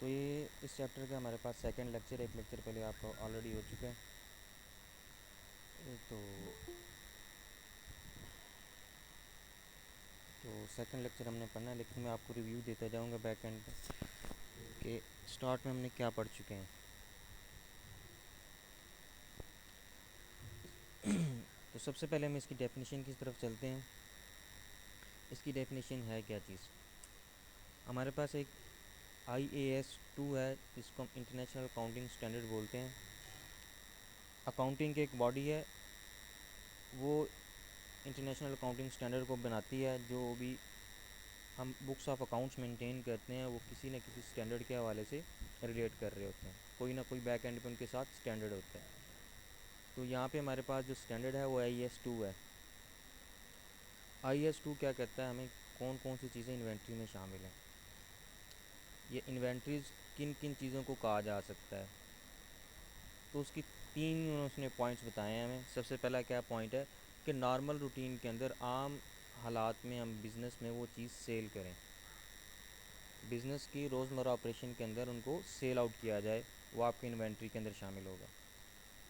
तो ये इस चैप्टर का हमारे पास सेकंड लेक्चर, एक लेक्चर पहले आपका ऑलरेडी हो चुका है। तो सेकंड लेक्चर हमने पढ़ना है, लेकिन मैं आपको रिव्यू देता जाऊंगा बैक एंड के स्टार्ट में हमने क्या पढ़ चुके हैं। तो सबसे पहले हम इसकी डेफिनेशन की तरफ चलते हैं। इसकी डेफिनेशन है क्या चीज़। हमारे पास एक IAS 2 है, जिसको हम इंटरनेशनल अकाउंटिंग स्टैंडर्ड बोलते हैं। अकाउंटिंग की एक बॉडी है, वो इंटरनेशनल अकाउंटिंग स्टैंडर्ड को बनाती है। जो भी हम बुक्स ऑफ अकाउंट्स मेंटेन करते हैं वो किसी न किसी स्टैंडर्ड के हवाले से रिलेट कर रहे होते हैं, कोई ना कोई बैक एंड पे उनके साथ स्टैंडर्ड होता है। तो यहाँ पे हमारे पास जो स्टैंडर्ड है वो IAS 2 है। IAS 2 क्या कहता है, हमें कौन कौन सी चीज़ें इन्वेंट्री में शामिल हैं, ये इन्वेंट्रीज किन किन चीज़ों को कहा जा सकता है। तो उसकी तीन उसने पॉइंट्स बताए हैं हमें। सबसे पहला क्या पॉइंट है कि नॉर्मल रूटीन के अंदर आम हालात में हम बिज़नेस में वो चीज़ सेल करें, बिज़नेस की रोज़मर्रा ऑपरेशन के अंदर उनको सेल आउट किया जाए, वो आपकी इन्वेंट्री के अंदर शामिल होगा।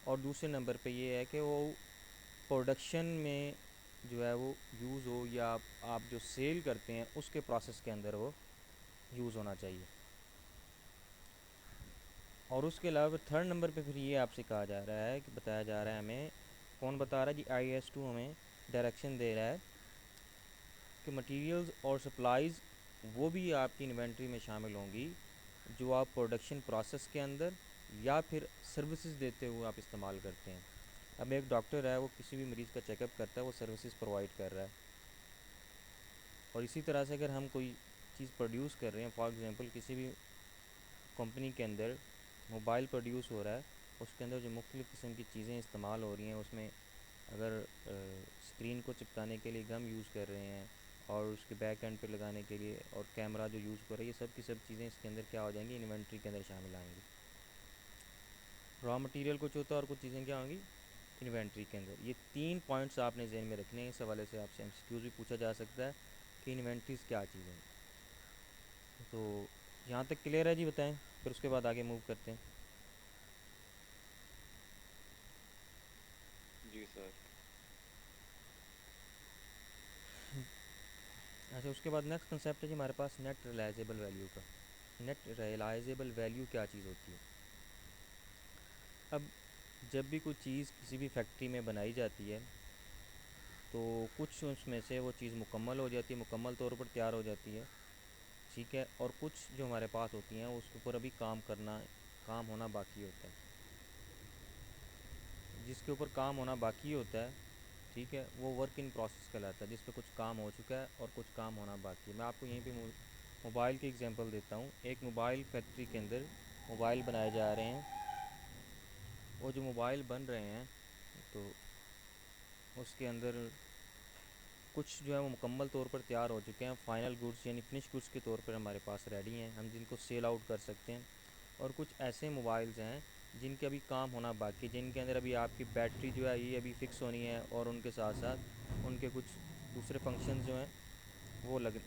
और दूसरे नंबर पे ये है कि वो प्रोडक्शन में जो है वो यूज़ हो, या आप जो सेल करते हैं उसके प्रोसेस के अंदर वो यूज़ होना चाहिए। और उसके अलावा थर्ड नंबर पे फिर ये आपसे कहा जा रहा है कि बताया जा रहा है हमें, कौन बता रहा है जी, IAS 2 हमें डायरेक्शन दे रहा है कि मटेरियल्स और सप्लाईज़ वो भी आपकी इन्वेंट्री में शामिल होंगी जो आप प्रोडक्शन प्रोसेस के अंदर या फिर सर्विसेज देते हुए आप इस्तेमाल करते हैं। अब एक डॉक्टर है, वो किसी भी मरीज़ का चेकअप करता है, वो सर्विसेज प्रोवाइड कर रहा है। और इसी तरह से अगर हम कोई चीज़ प्रोड्यूस कर रहे हैं, फॉर एग्ज़ाम्पल किसी भी कंपनी के अंदर मोबाइल प्रोड्यूस हो रहा है, उसके अंदर जो मुख्तलिफ़ किस्म की चीज़ें इस्तेमाल हो रही हैं, उसमें अगर स्क्रीन को चिपकाने के लिए गम यूज़ कर रहे हैं और उसके बैक एंड पे लगाने के लिए और कैमरा जो यूज़ कर रहे हैं, ये सब की सब चीज़ें इसके अंदर क्या हो जाएंगी, इन्वेंट्री के अंदर शामिल आएंगी। रॉ मटेरियल कुछ होता है और कुछ चीज़ें क्या होंगी इन्वेंट्री के अंदर। ये तीन पॉइंट्स आपने जहन में रखने हैं। इस हवाले से आपसे MCQs भी पूछा जा सकता है कि इन्वेंट्रीज क्या चीज़ है। तो यहाँ तक क्लियर है जी, बताएं, फिर उसके बाद आगे मूव करते हैं। जी सर। अच्छा, उसके बाद नेक्स्ट कंसेप्ट है जी हमारे पास नेट रिलाइजेबल वैल्यू का। नेट रिलाइजेबल वैल्यू क्या चीज़ होती है। अब जब भी कोई चीज़ किसी भी फैक्ट्री में बनाई जाती है, तो कुछ उसमें से वो चीज़ मुकम्मल हो जाती है, मुकम्मल तौर पर तैयार हो जाती है, ठीक है। और कुछ जो हमारे पास होती हैं उसके ऊपर अभी काम होना बाकी होता है। जिसके ऊपर काम होना बाकी होता है, ठीक है, वो वर्क इन प्रोसेस कहलाता है। जिस पे कुछ काम हो चुका है और कुछ काम होना बाकी है। मैं आपको यहीं पे मोबाइल की एग्जांपल देता हूँ। एक मोबाइल फैक्ट्री के अंदर मोबाइल बनाए जा रहे हैं। वो जो मोबाइल बन रहे हैं, तो उसके अंदर कुछ जो है वो मुकम्मल तौर पर तैयार हो चुके हैं, फ़ाइनल गुड्स यानी फिनिश गुड्स के तौर पर हमारे पास रेडी हैं, हम जिनको सेल आउट कर सकते हैं। और कुछ ऐसे मोबाइल्स हैं जिनके अभी काम होना बाकी, जिनके अंदर अभी आपकी बैटरी जो है ये अभी फ़िक्स होनी है, और उनके साथ साथ उनके कुछ दूसरे फंक्शंस जो हैं वो लग,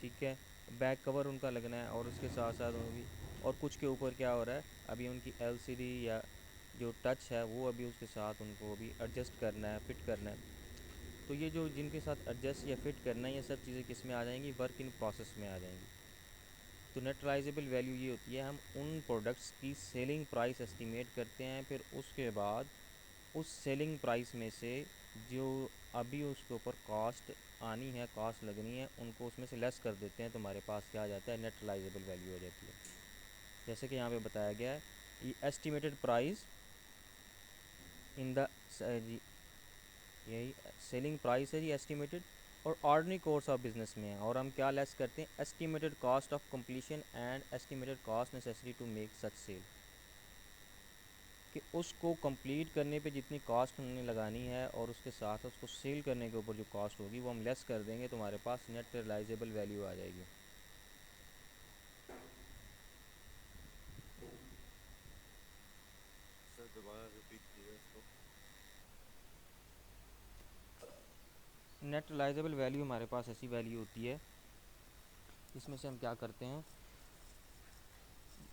ठीक है, बैक कवर उनका लगना है, और उसके साथ साथ उनकी, और कुछ के ऊपर क्या हो रहा है, अभी उनकी LCD या जो टच है वो अभी उसके साथ उनको अभी एडजस्ट करना है, फिट करना है। तो ये जो जिनके साथ एडजस्ट या फिट करना है, ये सब चीज़ें किस में आ जाएंगी, वर्क इन प्रोसेस में आ जाएंगी। तो नेट रिलाइजेबल वैल्यू ये होती है, हम उन प्रोडक्ट्स की सेलिंग प्राइस एस्टिमेट करते हैं, फिर उसके बाद उस सेलिंग प्राइस में से जो अभी उसके ऊपर कॉस्ट आनी है, कॉस्ट लगनी है, उनको उसमें से लेस कर देते हैं, तो हमारे पास क्या आ जाता है, नेट रिलाइजेबल वैल्यू हो जाती है। जैसे कि यहाँ पे बताया गया है, ये एस्टिमेटेड प्राइस इन द, यही सेलिंग प्राइस है जी एस्टिमेटेड, और ऑर्डिनरी कोर्स ऑफ बिजनेस में है, और हम क्या लेस करते हैं, estimated cost of completion and estimated cost necessary to make such sale, कि उसको कंप्लीट करने पे जितनी कॉस्ट हमने लगानी है और उसके साथ उसको सेल करने के ऊपर जो कॉस्ट होगी वो हम लेस कर देंगे, तो हमारे पास नेट रियलाइजेबल वैल्यू आ जाएगी। सर दोबारा रिपीट कीजिए इसको। नेट रियलाइजेबल वैल्यू हमारे पास ऐसी वैल्यू होती है जिसमें से हम क्या करते हैं,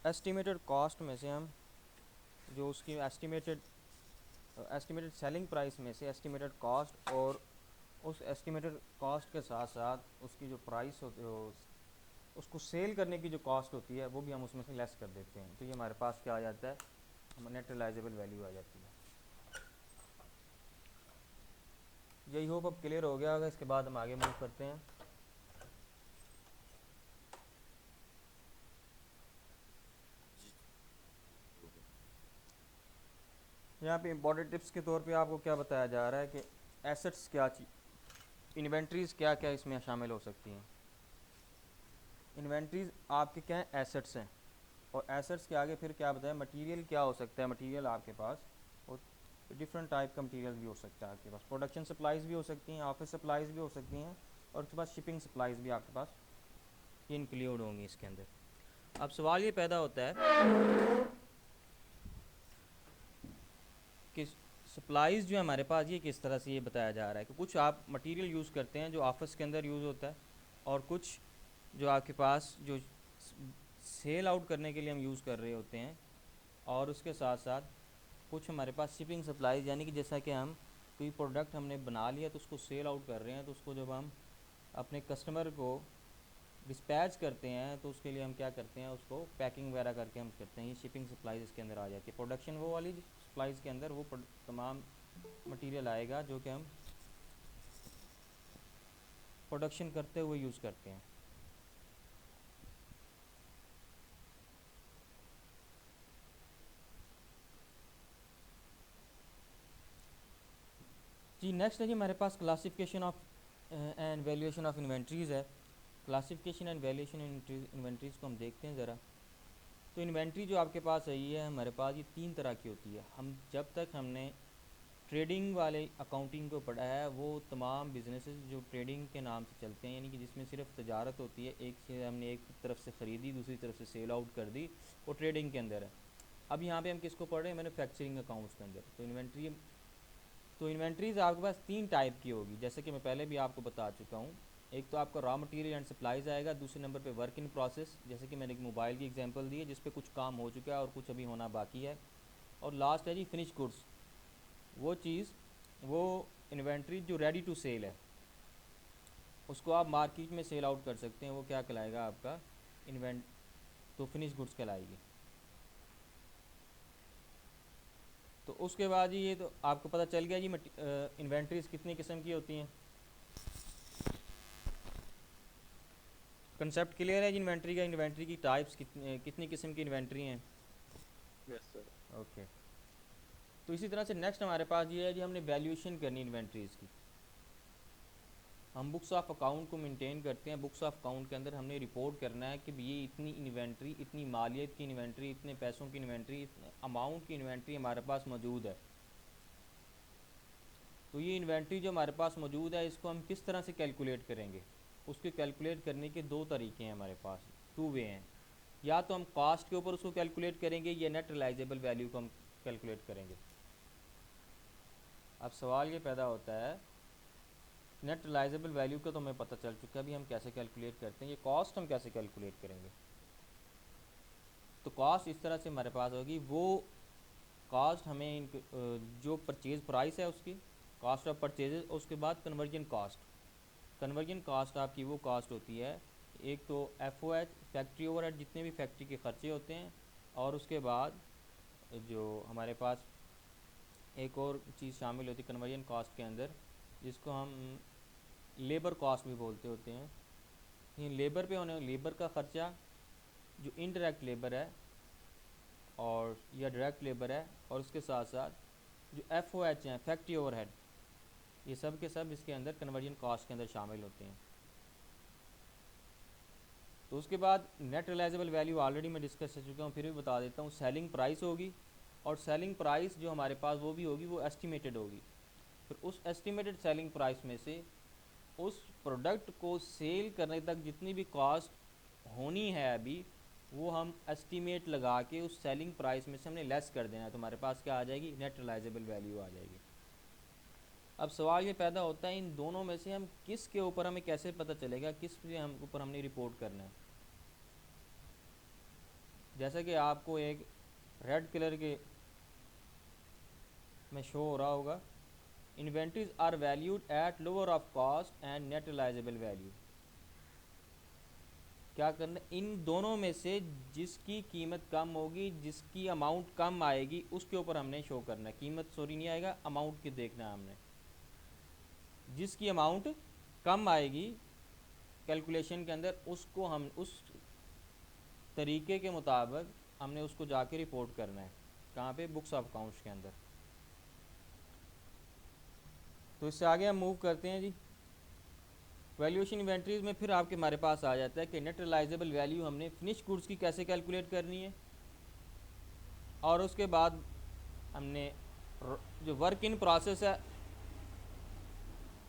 एस्टिमेटेड कॉस्ट में से हम जो उसकी एस्टिमेटेड सेलिंग प्राइस में से एस्टिमेटेड कॉस्ट और उस एस्टिमेटेड कॉस्ट के साथ साथ उसकी जो प्राइस होती है उसको सेल करने की जो कॉस्ट होती है वो भी हम उसमें से लेस कर देते हैं। तो ये हमारे पास क्या आ जाता है, नेट रियलाइजेबल वैल्यू आ जाती है। यही होप अब क्लियर हो गया होगा। इसके बाद हम आगे मूव करते हैं। जी। हो गया। यहाँ पे इंपॉर्टेंट टिप्स के तौर पे आपको क्या बताया जा रहा है कि एसेट्स क्या चीज, इन्वेंट्रीज क्या क्या इसमें शामिल हो सकती हैं। इन्वेंट्रीज आपके क्या हैं, एसेट्स हैं। और एसेट्स के आगे फिर क्या बताया, मटेरियल क्या हो सकता है। मटेरियल आपके पास और डिफरेंट टाइप का मटेरियल भी हो सकता है आपके पास। प्रोडक्शन सप्लाईज भी हो सकती हैं, ऑफिस सप्लाईज भी हो सकती हैं, और उसके बाद शिपिंग सप्लाईज भी आपके पास ये इंक्लूड होंगी इसके अंदर। अब सवाल ये पैदा होता है कि सप्लाईज़ जो है हमारे पास ये किस तरह से ये बताया जा रहा है कि कुछ आप मटेरियल यूज़ करते हैं जो ऑफिस के अंदर यूज़ होता है, और कुछ जो आपके पास जो सेल आउट करने के लिए हम यूज़ कर रहे होते हैं, और उसके साथ साथ कुछ हमारे पास शिपिंग सप्लाईज, यानी कि जैसा कि हम कोई प्रोडक्ट हमने बना लिया तो उसको सेल आउट कर रहे हैं, तो उसको जब हम अपने कस्टमर को डिस्पैच करते हैं तो उसके लिए हम क्या करते हैं, उसको पैकिंग वगैरह करके हम करते हैं। ये शिपिंग सप्लाईज इसके अंदर आ जाती है। प्रोडक्शन वो वाली सप्लाईज के अंदर वो तमाम मटेरियल आएगा जो कि हम प्रोडक्शन करते हुए यूज़ करते हैं। जी नेक्स्ट है जी हमारे पास classification of and valuation of inventories है। क्लासिफिकेशन एंड वैल्यूएशन इन्वेंट्रीज़ को हम देखते हैं ज़रा। तो इन्वेंट्री जो आपके पास है ये हमारे पास ये तीन तरह की होती है। हम जब तक हमने ट्रेडिंग वाले अकाउंटिंग को पढ़ा है, वो तमाम बिजनेसेस जो ट्रेडिंग के नाम से चलते हैं, यानी कि जिसमें सिर्फ तजारत होती है, एक से हमने एक तरफ से ख़रीदी दूसरी तरफ से सेल आउट कर दी, वो ट्रेडिंग के अंदर है। अब यहाँ पे हम किसको पढ़ रहे हैं, मैन्युफैक्चरिंग अकाउंट्स के अंदर। तो इन्वेंट्रीज आपके पास तीन टाइप की होगी, जैसे कि मैं पहले भी आपको बता चुका हूँ। एक तो आपका रॉ मटेरियल एंड सप्लाईज आएगा, दूसरे नंबर पे वर्क इन प्रोसेस, जैसे कि मैंने एक मोबाइल की एग्जांपल दी है जिस पे कुछ काम हो चुका है और कुछ अभी होना बाकी है। और लास्ट है जी फिनिश गुड्स, वो चीज़, वो इन्वेंट्री जो रेडी टू सेल है, उसको आप मार्केट में सेल आउट कर सकते हैं, वो क्या कहलाएगा आपका इन्वेंट, तो फिनिश गुड्स कहलाएगी। तो उसके बाद ये तो आपको पता चल गया जी इन्वेंट्रीज कितनी किस्म की होती हैं। कंसेप्ट क्लियर है जी इन्वेंट्री का, इन्वेंट्री की टाइप्स कितनी किस्म की इन्वेंट्री हैं। Yes sir. ओके। तो इसी तरह से नेक्स्ट हमारे पास ये है जी हमने वैल्यूएशन करनी इन्वेंट्रीज़ की। हम बुक्स ऑफ अकाउंट को मेंटेन करते हैं। बुक्स ऑफ अकाउंट के अंदर हमने रिपोर्ट करना है कि ये इतनी इन्वेंट्री, इतनी मालियत की इन्वेंट्री, इतने पैसों की इन्वेंट्री, इतने अमाउंट की इन्वेंट्री हमारे पास मौजूद है। तो ये इन्वेंट्री जो हमारे पास मौजूद है इसको हम किस तरह से कैलकुलेट करेंगे। उसके कैलकुलेट करने के दो तरीके हैं हमारे पास, टू वे हैं। या तो हम कॉस्ट के ऊपर उसको कैलकुलेट करेंगे या नेट रियलाइजेबल वैल्यू को हम कैलकुलेट करेंगे। अब सवाल ये पैदा होता है, नेट रियलाइजेबल वैल्यू का तो हमें पता चल चुका है अभी हम कैसे कैलकुलेट करते हैं, ये कॉस्ट हम कैसे कैलकुलेट करेंगे। तो कॉस्ट इस तरह से हमारे पास होगी, वो कॉस्ट हमें जो परचेज प्राइस है उसकी कॉस्ट ऑफ परचेजेज, उसके बाद कन्वर्जन कॉस्ट। कन्वर्जन कॉस्ट आपकी वो कॉस्ट होती है, एक तो FOH फैक्ट्री ओवरहेड, जितने भी फैक्ट्री के खर्चे होते हैं, और उसके बाद जो हमारे पास एक और चीज़ शामिल होती है कन्वर्जन कॉस्ट के अंदर, जिसको हम लेबर कॉस्ट भी बोलते होते हैं। ये लेबर पे होने, लेबर का ख़र्चा जो इनडायरेक्ट लेबर है और या डायरेक्ट लेबर है, और उसके साथ साथ जो FOH हैं फैक्ट्री ओवरहेड, ये सब के सब इसके अंदर कन्वर्जन कॉस्ट के अंदर शामिल होते हैं। तो उसके बाद नेट रियलाइजेबल वैल्यू ऑलरेडी मैं डिस्कस कर चुका हूँ, फिर भी बता देता हूँ। सेलिंग प्राइस होगी, और सेलिंग प्राइस जो हमारे पास वो भी होगी, वो एस्टिमेटेड होगी। फिर उस एस्टिमेटेड सेलिंग प्राइस में से उस प्रोडक्ट को सेल करने तक जितनी भी कॉस्ट होनी है अभी, वो हम एस्टीमेट लगा के उस सेलिंग प्राइस में से हमने लेस कर देना है, तो हमारे पास क्या आ जाएगी, नेट रियलाइजेबल वैल्यू आ जाएगी। अब सवाल ये पैदा होता है इन दोनों में से हम किस के ऊपर, हमें कैसे पता चलेगा किस पे हम ऊपर हमने रिपोर्ट करना है। जैसा कि आपको एक रेड कलर के में शो हो रहा होगा, inventories are valued at lower of cost and net realizable value. क्या करना, इन दोनों में से जिसकी कीमत कम होगी, जिसकी अमाउंट कम आएगी, उसके ऊपर हमने शो करना है। कीमत सॉरी नहीं आएगा, अमाउंट की देखना है हमने। जिसकी अमाउंट कम आएगी कैलकुलेशन के अंदर, उसको हम उस तरीके के मुताबिक हमने उसको जाके रिपोर्ट करना है। कहाँ पे? बुक्स ऑफ अकाउंट्स के अंदर। तो इससे आगे हम मूव करते हैं जी। वैल्यूएशन इन्वेंट्रीज में फिर आपके हमारे पास आ जाता है कि नेट रिलाइजेबल वैल्यू हमने फिनिश गुड्स की कैसे कैलकुलेट करनी है, और उसके बाद हमने जो वर्क इन प्रोसेस है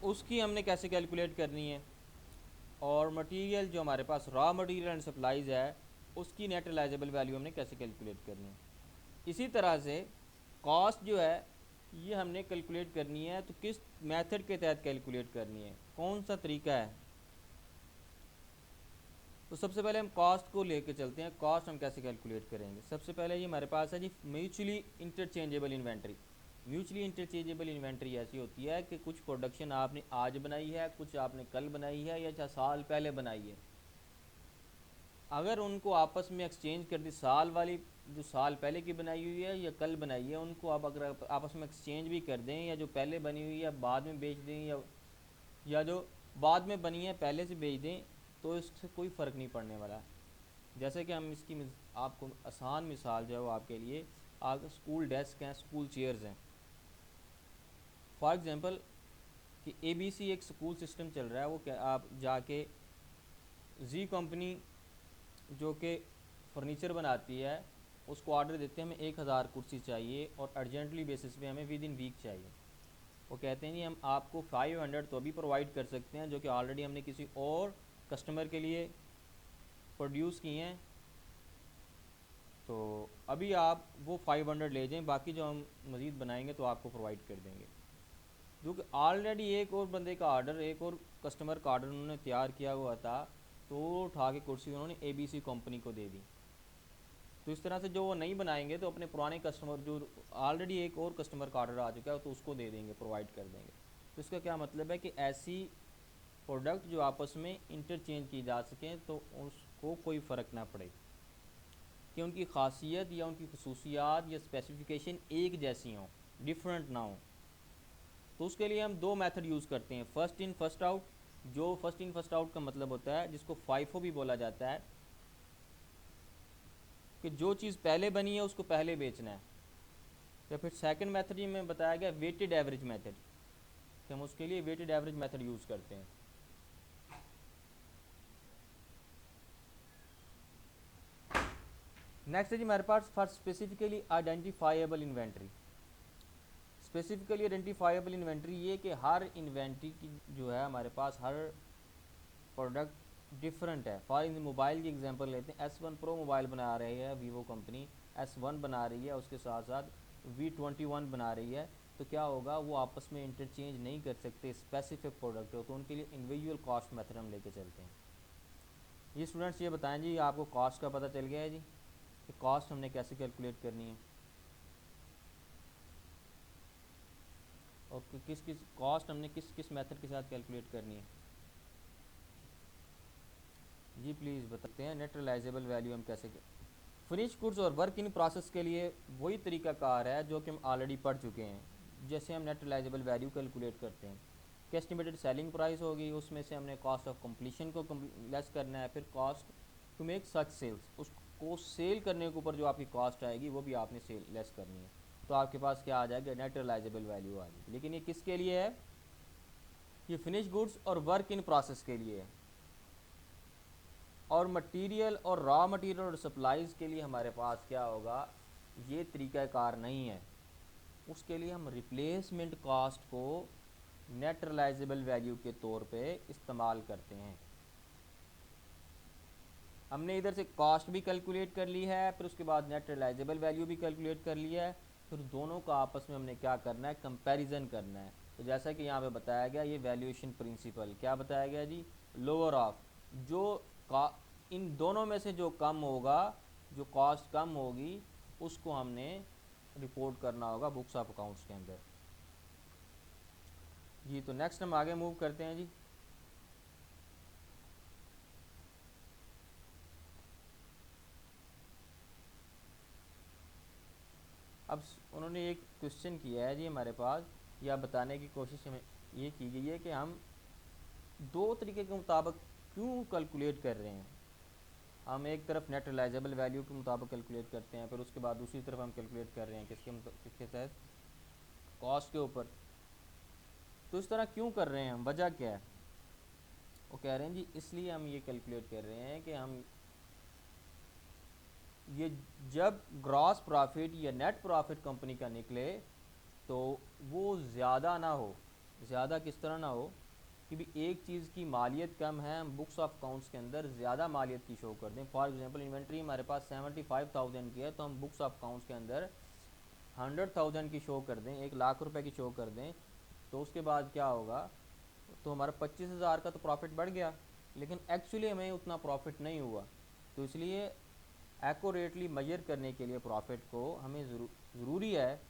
उसकी हमने कैसे कैलकुलेट करनी है, और मटेरियल जो हमारे पास रॉ मटेरियल एंड सप्लाईज है उसकी नेट रिलाइजेबल वैल्यू हमने कैसे कैलकुलेट करनी है। इसी तरह से कॉस्ट जो है ये हमने कैलकुलेट करनी है, तो किस मेथड के तहत कैलकुलेट करनी है, कौन सा तरीका है। तो सबसे पहले हम कॉस्ट को लेके चलते हैं। कॉस्ट हम कैसे कैलकुलेट करेंगे? सबसे पहले ये हमारे पास है जी mutually interchangeable inventory. Mutually interchangeable inventory ऐसी होती है कि कुछ प्रोडक्शन आपने आज बनाई है, कुछ आपने कल बनाई है, या 4 साल पहले बनाई है। अगर उनको आपस में एक्सचेंज कर दी, साल वाली जो साल पहले की बनाई हुई है या कल बनाई है, उनको आप अगर आपस में एक्सचेंज भी कर दें, या जो पहले बनी हुई है बाद में बेच दें, या जो बाद में बनी है पहले से बेच दें, तो इससे कोई फ़र्क नहीं पड़ने वाला। जैसे कि हम इसकी आपको आसान मिसाल जो है वो आपके लिए, आपके स्कूल डेस्क हैं, स्कूल चेयर्स हैं। फॉर एग्ज़ाम्पल कि ABC एक स्कूल सिस्टम चल रहा है, वो क्या आप जाके जी कंपनी जो कि फर्नीचर बनाती है उसको ऑर्डर देते हैं, हमें 1000 कुर्सी चाहिए और अर्जेंटली बेसिस पे हमें विद इन वीक चाहिए। वो कहते हैं जी हम आपको 500 तो अभी प्रोवाइड कर सकते हैं, जो कि ऑलरेडी हमने किसी और कस्टमर के लिए प्रोड्यूस किए हैं, तो अभी आप वो 500 ले जाएं, बाकी जो हम मज़ीद बनाएंगे तो आपको प्रोवाइड कर देंगे। जो कि ऑलरेडी एक और बंदे का ऑर्डर, एक और कस्टमर का ऑर्डर उन्होंने तैयार किया हुआ था, तो वो उठा के कुर्सी उन्होंने ABC कंपनी को दे दी। तो इस तरह से जो वो नहीं बनाएंगे तो अपने पुराने कस्टमर, जो ऑलरेडी एक और कस्टमर का ऑर्डर आ चुका है, तो उसको दे देंगे, प्रोवाइड कर देंगे। तो इसका क्या मतलब है कि ऐसी प्रोडक्ट जो आपस में इंटरचेंज की जा सकें, तो उसको कोई फ़र्क ना पड़े कि उनकी खासियत या उनकी खसूसियात या स्पेसिफिकेशन एक जैसी हों, डिफरेंट ना हो। तो उसके लिए हम दो मेथड यूज़ करते हैं, फ़र्स्ट इन फर्स्ट आउट। जो फर्स्ट इन फर्स्ट आउट का मतलब होता है, जिसको फाइफो भी बोला जाता है, कि जो चीज़ पहले बनी है उसको पहले बेचना है। या फिर सेकंड मेथड ये में बताया गया वेटेड एवरेज मेथड, कि हम उसके लिए वेटेड एवरेज मेथड यूज़ करते हैं। नेक्स्ट है जी हमारे पास for specifically identifiable inventory. Specifically identifiable inventory ये कि हर इन्वेंट्री की जो है हमारे पास, हर प्रोडक्ट डिफरेंट है। फॉर इन मोबाइल की एग्जांपल लेते हैं, S1 Pro मोबाइल बना रही है वीवो कंपनी, S1 बना रही है, उसके साथ साथ V21 बना रही है, तो क्या होगा, वो आपस में इंटरचेंज नहीं कर सकते, स्पेसिफिक प्रोडक्ट हो, तो उनके लिए इंडिविजुअल कॉस्ट मेथड हम लेके चलते हैं। ये स्टूडेंट्स ये बताएं जी, आपको कॉस्ट का पता चल गया है जी कि कॉस्ट हमने कैसे कैलकुलेट करनी है, और किस किस कॉस्ट हमने किस किस मेथड के साथ कैलकुलेट करनी है। जी प्लीज़ बताते हैं नेट रिलाइजेबल वैल्यू हम कैसे फिनिश गुड्स और वर्क इन प्रोसेस के लिए वही तरीकाकार है जो कि हम ऑलरेडी पढ़ चुके हैं। जैसे हम नेट रिलाइजेबल वैल्यू कैलकुलेट करते हैं, कि एस्टिमेटेड सेलिंग प्राइस होगी, उसमें से हमने कॉस्ट ऑफ कंप्लीशन को लेस करना है, फिर cost to make such sales, उसको सेल करने के ऊपर जो आपकी कॉस्ट आएगी वो भी आपने सेल लेस करनी है, तो आपके पास क्या आ जाएगा, नेट रिलाइजेबल वैल्यू आ जाएगी। लेकिन ये किसके लिए है? ये फिनिश गुड्स और वर्क इन प्रोसेस के लिए है। और मटेरियल और रॉ मटेरियल और सप्लाईज़ के लिए हमारे पास क्या होगा, ये तरीक़ाकार नहीं है। उसके लिए हम रिप्लेसमेंट कॉस्ट को नेट रिलाइजेबल वैल्यू के तौर पे इस्तेमाल करते हैं। हमने इधर से कॉस्ट भी कैलकुलेट कर ली है, फिर उसके बाद नेट रिलाइजेबल वैल्यू भी कैलकुलेट कर लिया है, फिर दोनों का आपस में हमने क्या करना है, कंपैरिजन करना है। तो जैसा कि यहाँ पे बताया गया, ये वैल्यूएशन प्रिंसिपल क्या बताया गया जी, लोअर ऑफ, जो का इन दोनों में से जो कम होगा जो कॉस्ट कम होगी उसको हमने रिपोर्ट करना होगा बुक्स ऑफ अकाउंट्स के अंदर। जी तो नेक्स्ट हम आगे मूव करते हैं जी। अब उन्होंने एक क्वेश्चन किया है जी हमारे पास, या बताने की कोशिश हमें ये की गई है कि हम दो तरीके के मुताबिक क्यों कैलकुलेट कर रहे हैं। हम एक तरफ नेट रिलाइजेबल वैल्यू के मुताबिक कैलकुलेट करते हैं, फिर उसके बाद दूसरी तरफ हम कैलकुलेट कर रहे हैं किसके तहत, कॉस्ट के ऊपर। तो इस तरह क्यों कर रहे हैं हम, वजह क्या है। वो कह रहे हैं जी इसलिए हम ये कैलकुलेट कर रहे हैं कि हम ये जब ग्रॉस प्रॉफिट या नेट प्रॉफिट कंपनी का निकले तो वो ज़्यादा ना हो। ज़्यादा किस तरह ना हो कि भी एक चीज़ की मालियत कम है, हम बुक्स ऑफ अकाउंट्स के अंदर ज़्यादा मालियत की शो कर दें। फॉर एग्जांपल इन्वेंट्री हमारे पास 75,000 की है, तो हम बुक्स ऑफ अकाउंट्स के अंदर 100,000 की शो कर दें, 1,00,000 रुपए की शो कर दें। तो उसके बाद क्या होगा, तो हमारा 25,000 का तो प्रॉफिट बढ़ गया, लेकिन एक्चुअली हमें उतना प्रॉफिट नहीं हुआ। तो इसलिए एक्यूरेटली मेजर करने के लिए प्रॉफिट को हमें ज़रूरी है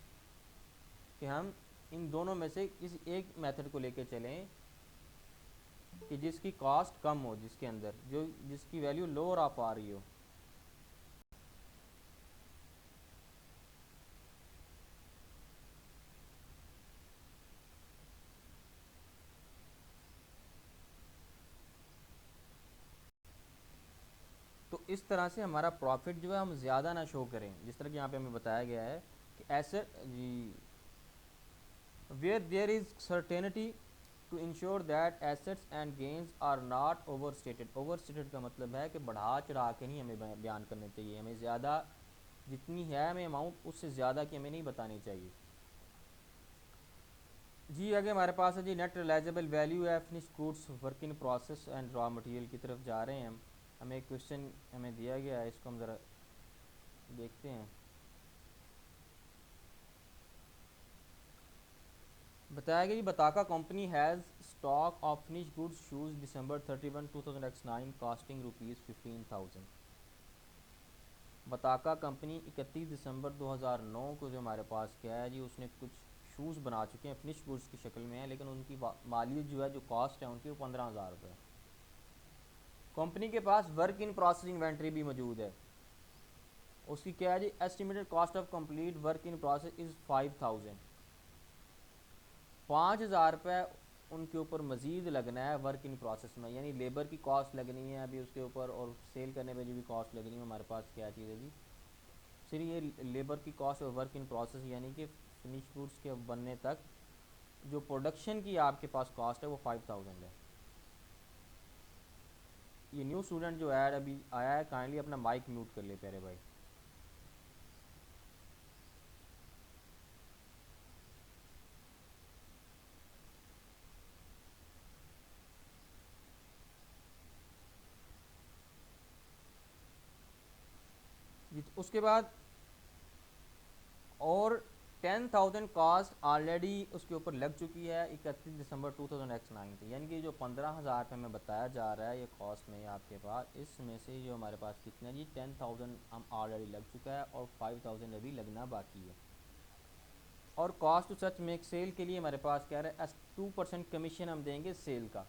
कि हम इन दोनों में से किसी एक मेथड को लेके चलें कि जिसकी कॉस्ट कम हो, जिसके अंदर जो जिसकी वैल्यू लोअर आप आ रही हो। तो इस तरह से हमारा प्रॉफिट जो है हम ज़्यादा ना शो करें, जिस तरह कि यहाँ पे हमें बताया गया है कि एसेट जी where there is certainty to ensure that assets and gains are not over stated. Over stated का मतलब है कि बढ़ा चढ़ा के नहीं हमें बयान करने चाहिए, हमें ज़्यादा जितनी है हमें अमाउंट उससे ज़्यादा की हमें नहीं बतानी चाहिए। जी आगे हमारे पास है जी नेट रिलाइजेबल वैल्यू है finish goods work in process and raw material की तरफ जा रहे हैं हम। हमें एक क्वेश्चन हमें दिया गया है, इसको हम ज़रा देखते हैं। बताया गया जी बताका company has stock of finish goods shoes December 31 2009 costing ₹15,000। बताका कंपनी 31 दिसंबर 2009 को जो हमारे पास क्या है जी, उसने कुछ शूज़ बना चुके हैं, फिनिश गुड्स की शक्ल में है, लेकिन उनकी मालियत जो है, जो कॉस्ट है उनकी, वो 15,000 रुपये। कंपनी के पास वर्क इन प्रोसेस इन्वेंट्री भी मौजूद है, उसकी क्या है जी, estimated cost of complete work in process is 5,000। 5,000 रुपये उनके ऊपर मज़ीद लगना है वर्क इन प्रोसेस में, यानी लेबर की कॉस्ट लगनी है अभी उसके ऊपर, और सेल करने पे जो भी कॉस्ट लगनी है। हमारे पास क्या चीज़ है जी, सिर्फ ये लेबर की कॉस्ट और वर्क इन प्रोसेस, यानी कि फिनिश गुड्स के बनने तक जो प्रोडक्शन की आपके पास कॉस्ट है वो 5,000 है। ये न्यू स्टूडेंट जो है अभी आया है, काइंडली अपना माइक म्यूट कर ले प्यारे भाई। जी तो उसके बाद और 10,000 कॉस्ट ऑलरेडी उसके ऊपर लग चुकी है 31 दिसंबर 2009 पे, यानी कि जो 15,000 रुपये में बताया जा रहा है ये कॉस्ट में आपके पास, इसमें से जो हमारे पास कितना जी 10,000 हम ऑलरेडी लग चुका है और 5,000 अभी लगना बाकी है। और cost to such make sale के लिए हमारे पास क्या है, 2% कमीशन हम देंगे सेल का।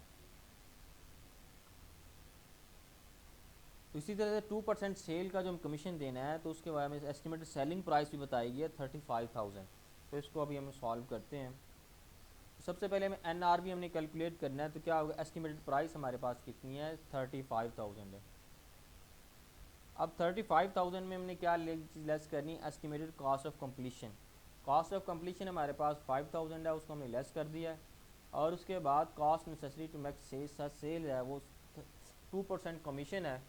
तो इसी तरह से 2% सेल का जो हम कमीशन देना है, तो उसके बारे में एस्टिमेटेड सेलिंग प्राइस भी बताई गई है 35,000। तो इसको अभी हम सॉल्व करते हैं। तो सबसे पहले हमें NRV हमने कैलकुलेट करना है, तो क्या होगा, एस्टिमेटेड प्राइस हमारे पास कितनी है, 35,000 है। अब 35,000 में हमने क्या लेस करनी है, estimated cost of completion. Cost of completion हमारे पास 5,000 है, उसको हमने लेस कर दिया है। और उसके बाद cost necessary to make sale है, वो 2% कमीशन है,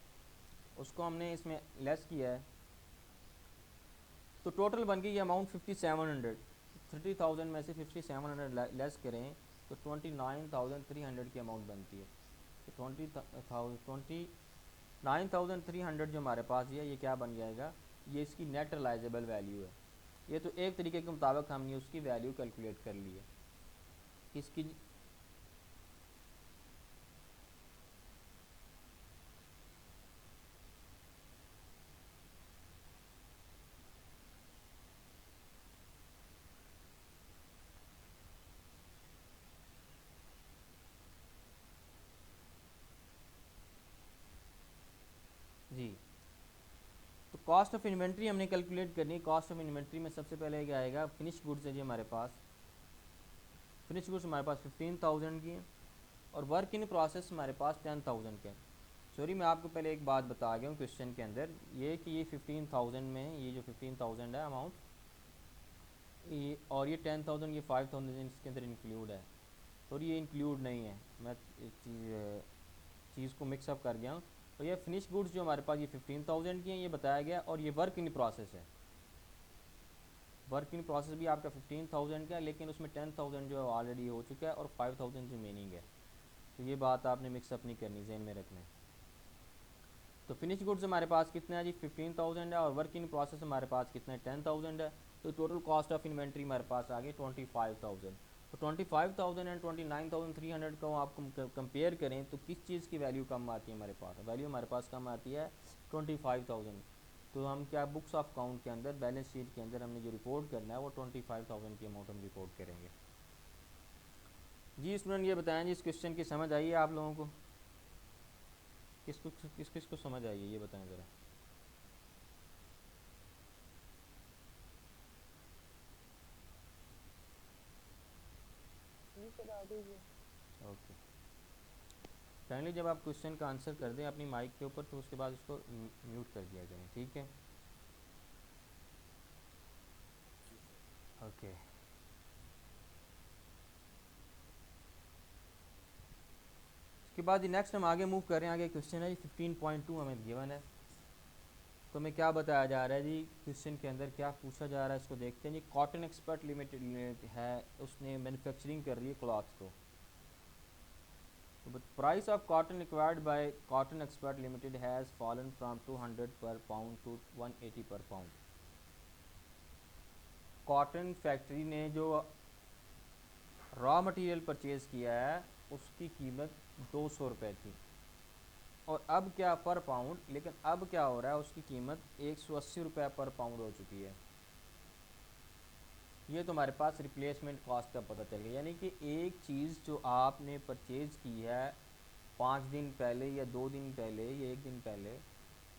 उसको हमने इसमें लेस किया है। तो टोटल बन गई ये अमाउंट 5,700। 30,000 में से 5,700 लेस करें तो 29,300 की अमाउंट बनती है। तो 29,300 जो हमारे पास है, ये क्या बन जाएगा, ये इसकी नेट रिलाइजेबल वैल्यू है। ये तो एक तरीके के मुताबिक हमने उसकी वैल्यू कैलकुलेट कर ली है। इसकी कॉस्ट ऑफ इन्वेंट्री हमने कैलकुलेट करनी है। कॉस्ट ऑफ इन्वेंट्री में सबसे पहले क्या आएगा, फिनिश गुड्स है जी हमारे पास, फिनिश गुड्स हमारे पास 15,000 की है और वर्क इन प्रोसेस हमारे पास 10,000 के। सॉरी मैं आपको पहले एक बात बता गया हूँ क्वेश्चन के अंदर, ये कि ये 15,000 में ये जो 15,000 है अमाउंट, ये और ये 10,000 ये 5,000 इसके अंदर इंक्लूड है, और ये इंक्लूड नहीं है, मैं एक चीज़ को मिक्सअप कर गया हूँ। तो ये फिनिश गुड्स जो हमारे पास ये 15,000 की हैं, ये बताया गया, और ये वर्क इन प्रोसेस है। वर्क इन प्रोसेस भी आपका 15,000 का है, लेकिन उसमें 10,000 जो है ऑलरेडी हो चुका है और 5,000 रिमेनिंग है। तो ये बात आपने मिक्सअप नहीं करनी, जहन में रखना है। तो फिनिश गुड्स हमारे पास कितना है जी 15,000 है, और वर्क इन प्रोसेस हमारे पास कितना है 10,000 है। तो टोटल कॉस्ट ऑफ इन्वेंट्री हमारे पास आ गई 25,000। तो 25,000 एंड 29,300 को आपको कंपेयर करें तो किस चीज़ की वैल्यू कम आती है हमारे पास, वैल्यू हमारे पास कम आती है 25,000। तो हम क्या बुक्स ऑफ अकाउंट के अंदर, बैलेंस शीट के अंदर हमने जो रिपोर्ट करना है वो 25,000 की अमाउंट हम रिपोर्ट करेंगे। जी स्टूडेंट ये बताएं जी, इस क्वेश्चन की समझ आई है आप लोगों को? किस किस को समझ आई है ये बताएं ज़रा। ओके, काइंडली जब आप क्वेश्चन का आंसर कर दें अपनी माइक के ऊपर तो उसके बाद उसको म्यूट कर दिया करें, ठीक है? ओके, उसके बाद नेक्स्ट हम आगे मूव कर रहे हैं। आगे क्वेश्चन है जी 15.2 हमें गिवन है। तो हमें क्या बताया जा रहा है जी, क्वेश्चन के अंदर क्या पूछा जा रहा है इसको देखते हैं जी। कॉटन एक्सपर्ट लिमिटेड है, उसने मैन्युफैक्चरिंग कर रही है क्लॉथ को। तो price of cotton required by cotton expert limited has fallen from 200 पर पाउंड टू 180 पर पाउंड। कॉटन फैक्ट्री ने जो रॉ मटेरियल परचेज़ किया है उसकी कीमत 200 रुपये थी, और अब क्या पर पाउंड, लेकिन अब क्या हो रहा है उसकी कीमत 180 रुपये पर पाउंड हो चुकी है। ये तो हमारे पास रिप्लेसमेंट कॉस्ट का पता चल गया, यानी कि एक चीज़ जो आपने परचेज़ की है 5 दिन पहले या 2 दिन पहले या 1 दिन पहले,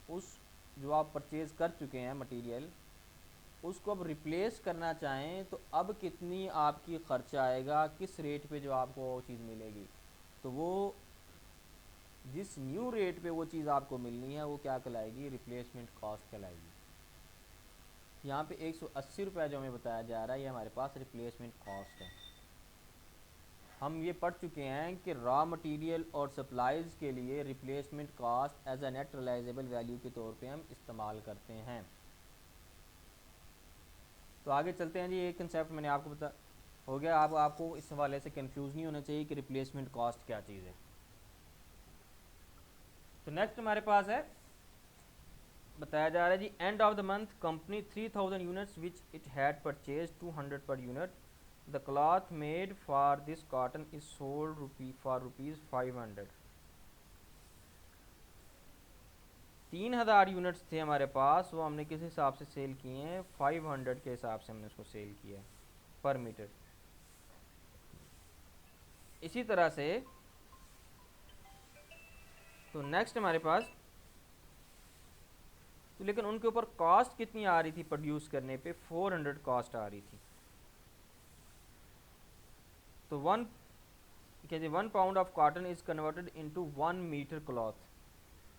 उस जो आप परचेज़ कर चुके हैं मटेरियल, उसको अब रिप्लेस करना चाहें तो अब कितनी आपकी ख़र्चा आएगा, किस रेट पे जो आपको वो चीज़ मिलेगी। तो वो जिस न्यू रेट पे वो चीज़ आपको मिलनी है वो क्या कहलाएगी, रिप्लेसमेंट कॉस्ट कहलाएगी। यहाँ पे 180 रुपये जो हमें बताया जा रहा है ये हमारे पास रिप्लेसमेंट कॉस्ट है। हम ये पढ़ चुके हैं कि रॉ मटेरियल और सप्लाईज़ के लिए replacement cost as a net realizable value के तौर पे हम इस्तेमाल करते हैं। तो आगे चलते हैं जी। एक कंसेप्ट मैंने आपको बता हो गया, अब आपको इस हवाले से कंफ्यूज नहीं होना चाहिए कि रिप्लेसमेंट कॉस्ट क्या चीज़ है। तो नेक्स्ट हमारे पास है, बताया जा रहा है जी, end of the month company 3,000 units which it had purchase 200 per unit, the cloth made for this cotton is sold for rupees 500। 3,000 units थे हमारे पास, वो हमने किस हिसाब से सेल किए हैं, 500 के हिसाब से हमने उसको सेल किया है पर मीटर। इसी तरह से तो नेक्स्ट हमारे पास, तो लेकिन उनके ऊपर कॉस्ट कितनी आ रही थी प्रोड्यूस करने पे, 400 कॉस्ट आ रही थी। तो 1 pound of cotton is converted into 1 metre cloth.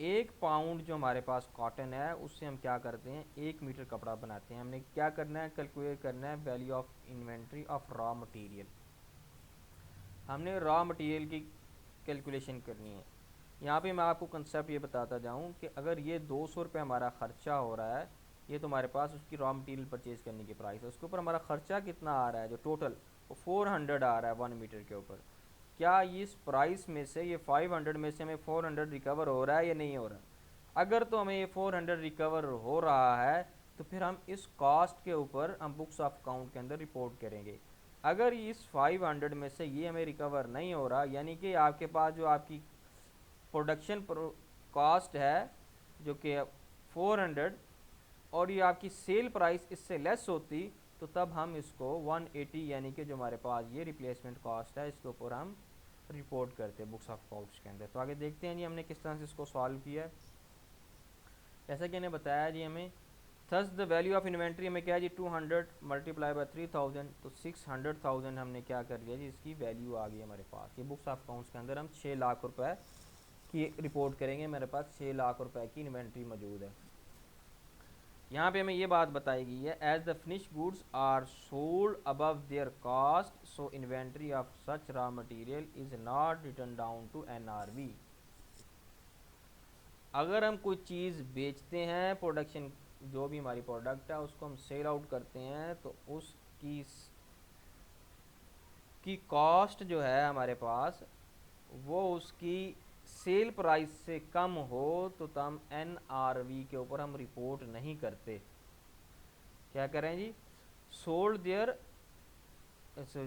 1 pound जो हमारे पास कॉटन है उससे हम क्या करते हैं, 1 मीटर कपड़ा बनाते हैं। हमने क्या करना है, कैलकुलेट करना है value of inventory of raw material. हमने रॉ मटेरियल की कैलकुलेशन करनी है। यहाँ पे मैं आपको कंसेप्ट ये बताता जाऊँ कि अगर ये 200 रुपये हमारा ख़र्चा हो रहा है, ये तो हमारे पास उसकी रॉ मटेरियल परचेज़ करने की प्राइस है, उसके ऊपर हमारा ख़र्चा कितना आ रहा है, जो टोटल वो 400 आ रहा है 1 मीटर के ऊपर। क्या इस प्राइस में से ये 500 में से हमें 400 रिकवर हो रहा है या नहीं हो रहा? अगर तो हमें ये 400 रिकवर हो रहा है तो फिर हम इस कॉस्ट के ऊपर हम बुक्स ऑफ अकाउंट के अंदर रिपोर्ट करेंगे। अगर इस 500 में से ये हमें रिकवर नहीं हो रहा, यानी कि आपके पास जो आपकी प्रोडक्शन कॉस्ट है जो कि 400, और ये आपकी सेल प्राइस इससे लेस होती, तो तब हम इसको 180 यानी कि जो हमारे पास ये रिप्लेसमेंट कॉस्ट है इसके ऊपर हम रिपोर्ट करते हैं बुक्स ऑफ अकाउंट्स के अंदर। तो आगे देखते हैं जी हमने किस तरह से इसको सॉल्व किया है। जैसा कि इन्हें बताया जी हमें, thus the value of inventory हमें क्या है जी 200 मल्टीप्लाई बाय 3000, तो 600,000 हमने क्या कर लिया जी, इसकी वैल्यू आ गई हमारे पास। ये बुक्स ऑफ अकाउंट्स के अंदर हम 6 लाख रुपए की रिपोर्ट करेंगे, मेरे पास 6 लाख रुपए की इन्वेंट्री मौजूद है। यहाँ पे हमें ये बात बताई गई है, as the finish goods are sold above their cost so inventory of such raw material is not written down to NRV. अगर हम कोई चीज़ बेचते हैं, प्रोडक्शन जो भी हमारी प्रोडक्ट है उसको हम सेल आउट करते हैं, तो उसकी कॉस्ट जो है हमारे पास, वो उसकी सेल प्राइस से कम हो तो हम एनआरवी के ऊपर हम रिपोर्ट नहीं करते। क्या करें जी, sold there,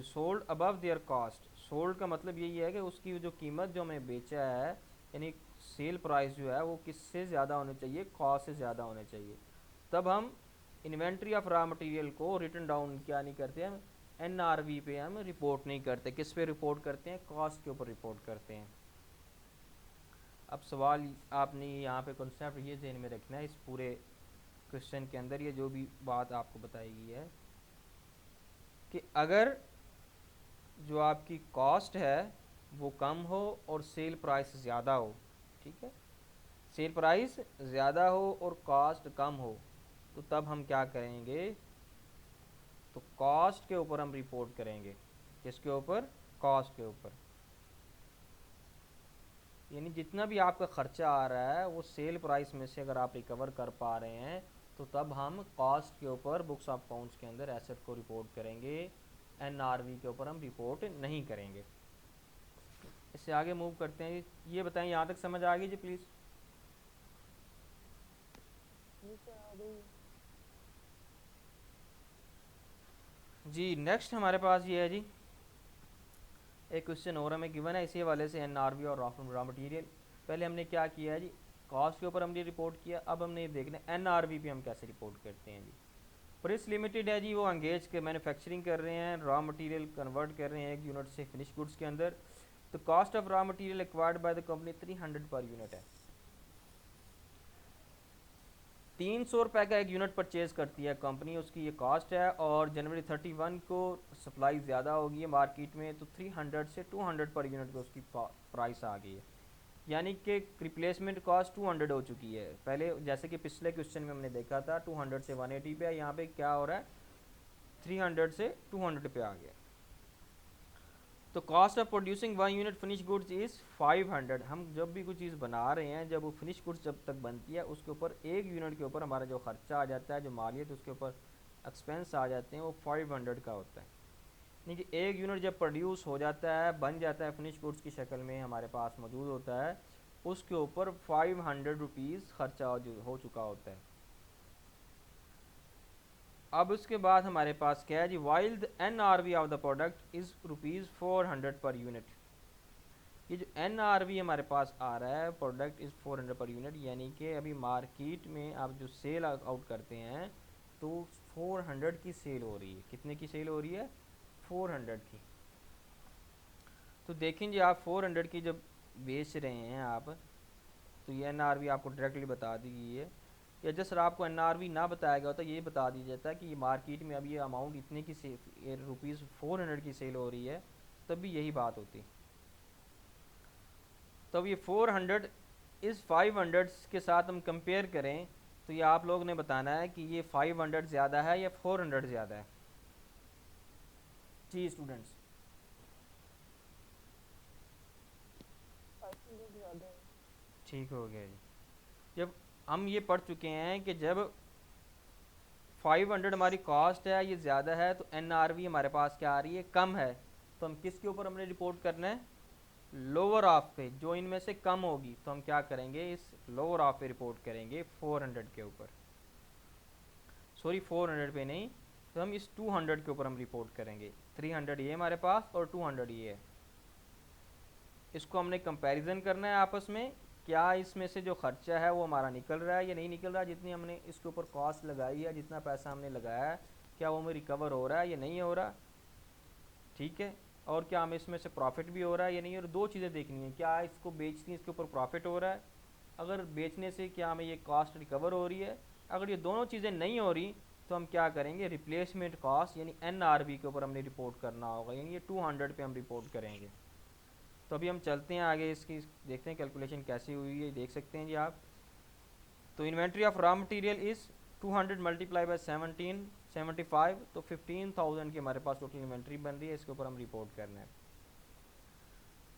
sold above their cost. Sold का मतलब यही है कि उसकी जो कीमत जो हमें बेचा है, यानी सेल प्राइस जो है वो किससे ज़्यादा होनी चाहिए, कॉस्ट से ज़्यादा होने चाहिए, तब हम इन्वेंट्री ऑफ रॉ मटेरियल को रिटर्न डाउन क्या नहीं करते, हम एनआरवी पे हम रिपोर्ट नहीं करते। किस पे रिपोर्ट करते हैं, कॉस्ट के ऊपर रिपोर्ट करते हैं। अब सवाल आपने यहाँ पे कॉन्सेप्ट ये ध्यान में रखना है, इस पूरे क्वेश्चन के अंदर ये जो भी बात आपको बताई गई है कि अगर जो आपकी कॉस्ट है वो कम हो और सेल प्राइस ज़्यादा हो, ठीक है, सेल प्राइस ज़्यादा हो और कॉस्ट कम हो, तो तब हम क्या करेंगे, तो कॉस्ट के ऊपर हम रिपोर्ट करेंगे। किसके ऊपर, कॉस्ट के ऊपर। यानी जितना भी आपका खर्चा आ रहा है वो सेल प्राइस में से अगर आप रिकवर कर पा रहे हैं, तो तब हम कॉस्ट के ऊपर बुक्स ऑफ अकाउंट्स के अंदर एसेट को रिपोर्ट करेंगे, एनआरवी के ऊपर हम रिपोर्ट नहीं करेंगे। इससे आगे मूव करते हैं। ये बताएं, यहाँ तक समझ आ गई जी प्लीज़? जी नेक्स्ट हमारे पास ये है जी, एक क्वेश्चन और हमें गिवन है इसी वाले से, एनआरवी और रॉ मटेरियल। पहले हमने क्या किया है जी, कॉस्ट के ऊपर हमने रिपोर्ट किया, अब हमने ये देखना है एनआरवी पे हम कैसे रिपोर्ट करते हैं जी। प्रेस लिमिटेड है जी, वो एंगेज के मैन्युफैक्चरिंग कर रहे हैं, रॉ मटेरियल कन्वर्ट कर रहे हैं एक यूनिट से फिनिश गुड्स के अंदर। तो cost of raw material acquired by the company 300 per unit है। 300 रुपये का एक यूनिट परचेज करती है कंपनी, उसकी ये कॉस्ट है, और जनवरी 31 को सप्लाई ज़्यादा होगी है मार्केट में, तो 300 से 200 पर यूनिट पे उसकी प्राइस आ गई है। यानी कि रिप्लेसमेंट कॉस्ट 200 हो चुकी है। पहले जैसे कि पिछले क्वेश्चन में हमने देखा था 200 से 180 पे है, यहाँ पे क्या हो रहा है 300 से 200 पे आ गया। तो cost of producing one unit finish goods is 500। हम जब भी कोई चीज़ बना रहे हैं, जब वो फिनिश गुड्स जब तक बनती है, उसके ऊपर एक यूनिट के ऊपर हमारा जो खर्चा आ जाता है, जो मालियत उसके ऊपर एक्सपेंस आ जाते हैं, वो 500 का होता है। यानी कि एक यूनिट जब प्रोड्यूस हो जाता है, बन जाता है, फिनिश गुड्स की शक्ल में हमारे पास मौजूद होता है, उसके ऊपर 500 रुपीज़ खर्चा हो चुका होता है। अब उसके बाद हमारे पास क्या है जी, while the N R V of the product is ₹400 per unit. ये जो एन आर वी हमारे पास आ रहा है, प्रोडक्ट इज़ 400 पर यूनिट, यानी कि अभी मार्केट में आप जो सेल आउट करते हैं तो 400 की सेल हो रही है। कितने की सेल हो रही है, 400 की। तो देखें जी, आप 400 की जब बेच रहे हैं आप, तो ये एन आर वी आपको डायरेक्टली बता दी गई है, या जस्ट आपको एन आर वी ना बताया गया होता तो ये बता दिया जाता है कि ये मार्केट में अब ये अमाउंट इतने की से ₹400 की सेल हो रही है, तब भी यही बात होती। तो अब ये 400 इस 500 के साथ हम कंपेयर करें, तो ये आप लोग ने बताना है कि ये 500 ज़्यादा है या 400 ज़्यादा है। जी स्टूडेंट्स, ठीक हो गया जी। जब हम ये पढ़ चुके हैं कि जब 500 हमारी कॉस्ट है, ये ज़्यादा है, तो एन आर वी हमारे पास क्या आ रही है, कम है, तो हम किसके ऊपर हमने रिपोर्ट करना है, लोअर ऑफ पे, जो इनमें से कम होगी, तो हम क्या करेंगे, इस लोअर ऑफ पे रिपोर्ट करेंगे 400 के ऊपर, सॉरी 400 पे नहीं, तो हम इस 200 के ऊपर हम रिपोर्ट करेंगे। 300 ये हमारे पास और 200 ये है। इसको हमने कंपैरिजन करना है आपस में, क्या इसमें से जो खर्चा है वो हमारा निकल रहा है या नहीं निकल रहा है, जितनी हमने इसके ऊपर कॉस्ट लगाई है, जितना पैसा हमने लगाया है, क्या वो हमें रिकवर हो रहा है या नहीं हो रहा, ठीक है, और क्या हमें इसमें से प्रॉफिट भी हो रहा है या नहीं। और दो चीज़ें देखनी है, क्या इसको बेचती इसके ऊपर प्रॉफिट हो रहा है, अगर बेचने से क्या हमें ये कॉस्ट रिकवर हो रही है। अगर ये दोनों चीज़ें नहीं हो रही तो हम क्या करेंगे, रिप्लेसमेंट कॉस्ट यानी NRV के ऊपर हमने रिपोर्ट करना होगा, यानी ये 200 पे हम रिपोर्ट करेंगे। तो अभी हम चलते हैं आगे, इसकी देखते हैं कैलकुलेशन कैसी हुई है, देख सकते हैं जी आप। तो inventory of raw material is 200 multiply by 75, तो 15,000 की हमारे पास टोटल इन्वेंट्री बन रही है, इसके ऊपर हम रिपोर्ट करना है।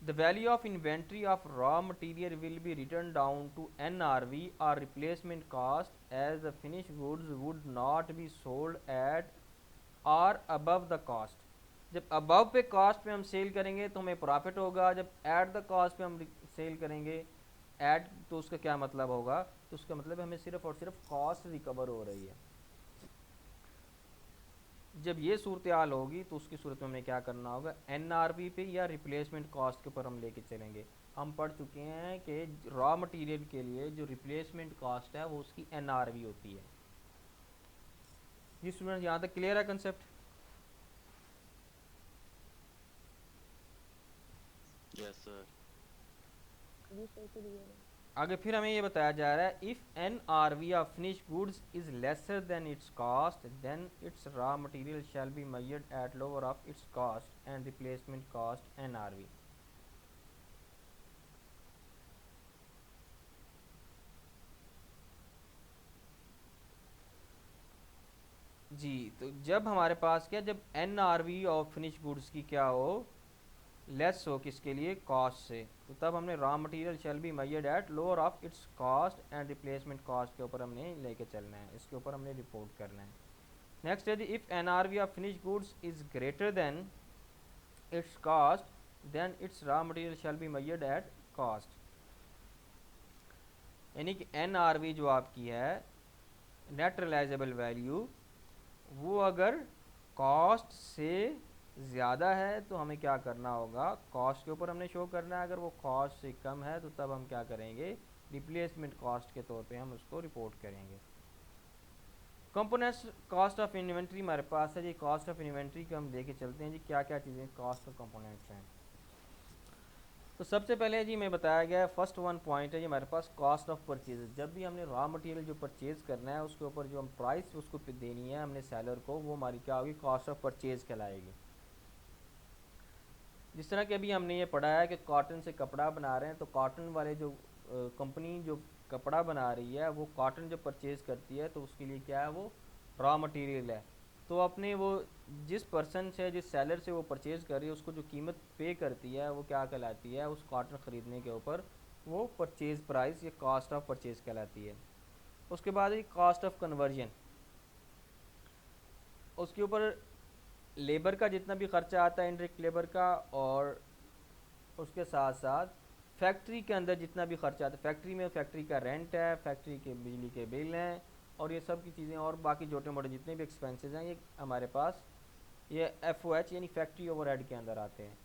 The value of inventory of raw material will be written down to NRV or replacement cost, as the finished goods would not be sold at or above the cost. जब above पे cost पे हम cell करेंगे तो हमें profit होगा, जब at the cost पे हम सेल करेंगे at, तो उसका क्या मतलब होगा, तो उसका मतलब हमें सिर्फ और सिर्फ कॉस्ट रिकवर हो रही है। जब ये सूरत हाल होगी तो उसकी सूरत में हमें क्या करना होगा, NRV पे या रिप्लेसमेंट कॉस्ट के ऊपर हम लेके चलेंगे। हम पढ़ चुके हैं कि रॉ मटेरियल के लिए जो रिप्लेसमेंट कॉस्ट है वो उसकी NRV होती है। जी स्टूडेंट, यहाँ तक क्लियर है कंसेप्ट? Yes, sir. आगे फिर हमें ये बताया जा रहा है, if NRV of finish goods is lesser than its cost then its raw material shall be measured at lower of its cost and replacement cost NRV। जी, तो जब हमारे पास क्या, जब NRV और फिनिश गुड्स की क्या हो, लेस हो किसके लिए, कॉस्ट से, तो तब हमने raw material shall be measured at lower of its cost and replacement cost के ऊपर हमने लेके चलना है, इसके ऊपर हमने रिपोर्ट करना है। नेक्स्ट है, if NRV of finish goods is greater than its cost then its raw material shall be measured at cost. यानी कि NRV जो आपकी है, नेट रियलाइजेबल वैल्यू, वो अगर कॉस्ट से ज़्यादा है तो हमें क्या करना होगा, कॉस्ट के ऊपर हमने शो करना है। अगर वो कॉस्ट से कम है तो तब हम क्या करेंगे, रिप्लेसमेंट कॉस्ट के तौर पे हम उसको रिपोर्ट करेंगे। कंपोनेंट्स कॉस्ट ऑफ इन्वेंट्री हमारे पास है जी। कॉस्ट ऑफ इन्वेंट्री को हम देखे चलते हैं जी, क्या क्या चीज़ें कॉस्ट ऑफ कंपोनेंट्स हैं। तो सबसे पहले जी मैं बताया गया है, फर्स्ट वन पॉइंट है जी हमारे पास कॉस्ट ऑफ परचेज। जब भी हमने रॉ मटेरियल जो परचेज करना है उसके ऊपर जो हम प्राइस उसको देनी है हमने सेलर को, वो हमारी क्या होगी, कॉस्ट ऑफ परचेज कहलाएगी। जिस तरह कि अभी हमने ये पढ़ा है कि कॉटन से कपड़ा बना रहे हैं, तो कॉटन वाले जो कंपनी जो कपड़ा बना रही है वो कॉटन जो परचेज करती है तो उसके लिए क्या है, वो रॉ मटेरियल है। तो अपने वो जिस पर्सन से, जिस सेलर से वो परचेज कर रही है, उसको जो कीमत पे करती है वो क्या कहलाती है, उस कॉटन ख़रीदने के ऊपर वो परचेज प्राइस या कॉस्ट ऑफ परचेज कहलाती है। उसके बाद ही कॉस्ट ऑफ कन्वर्जन, उसके ऊपर लेबर का जितना भी खर्चा आता है, इनडायरेक्ट लेबर का, और उसके साथ साथ फैक्ट्री के अंदर जितना भी खर्चा आता है, फैक्ट्री में फैक्ट्री का रेंट है, फैक्ट्री के बिजली के बिल हैं, और ये सब की चीज़ें और बाकी छोटे मोटे जितने भी एक्सपेंसेस हैं, ये हमारे पास ये FOH यानी फैक्ट्री ओवरहेड के अंदर आते हैं।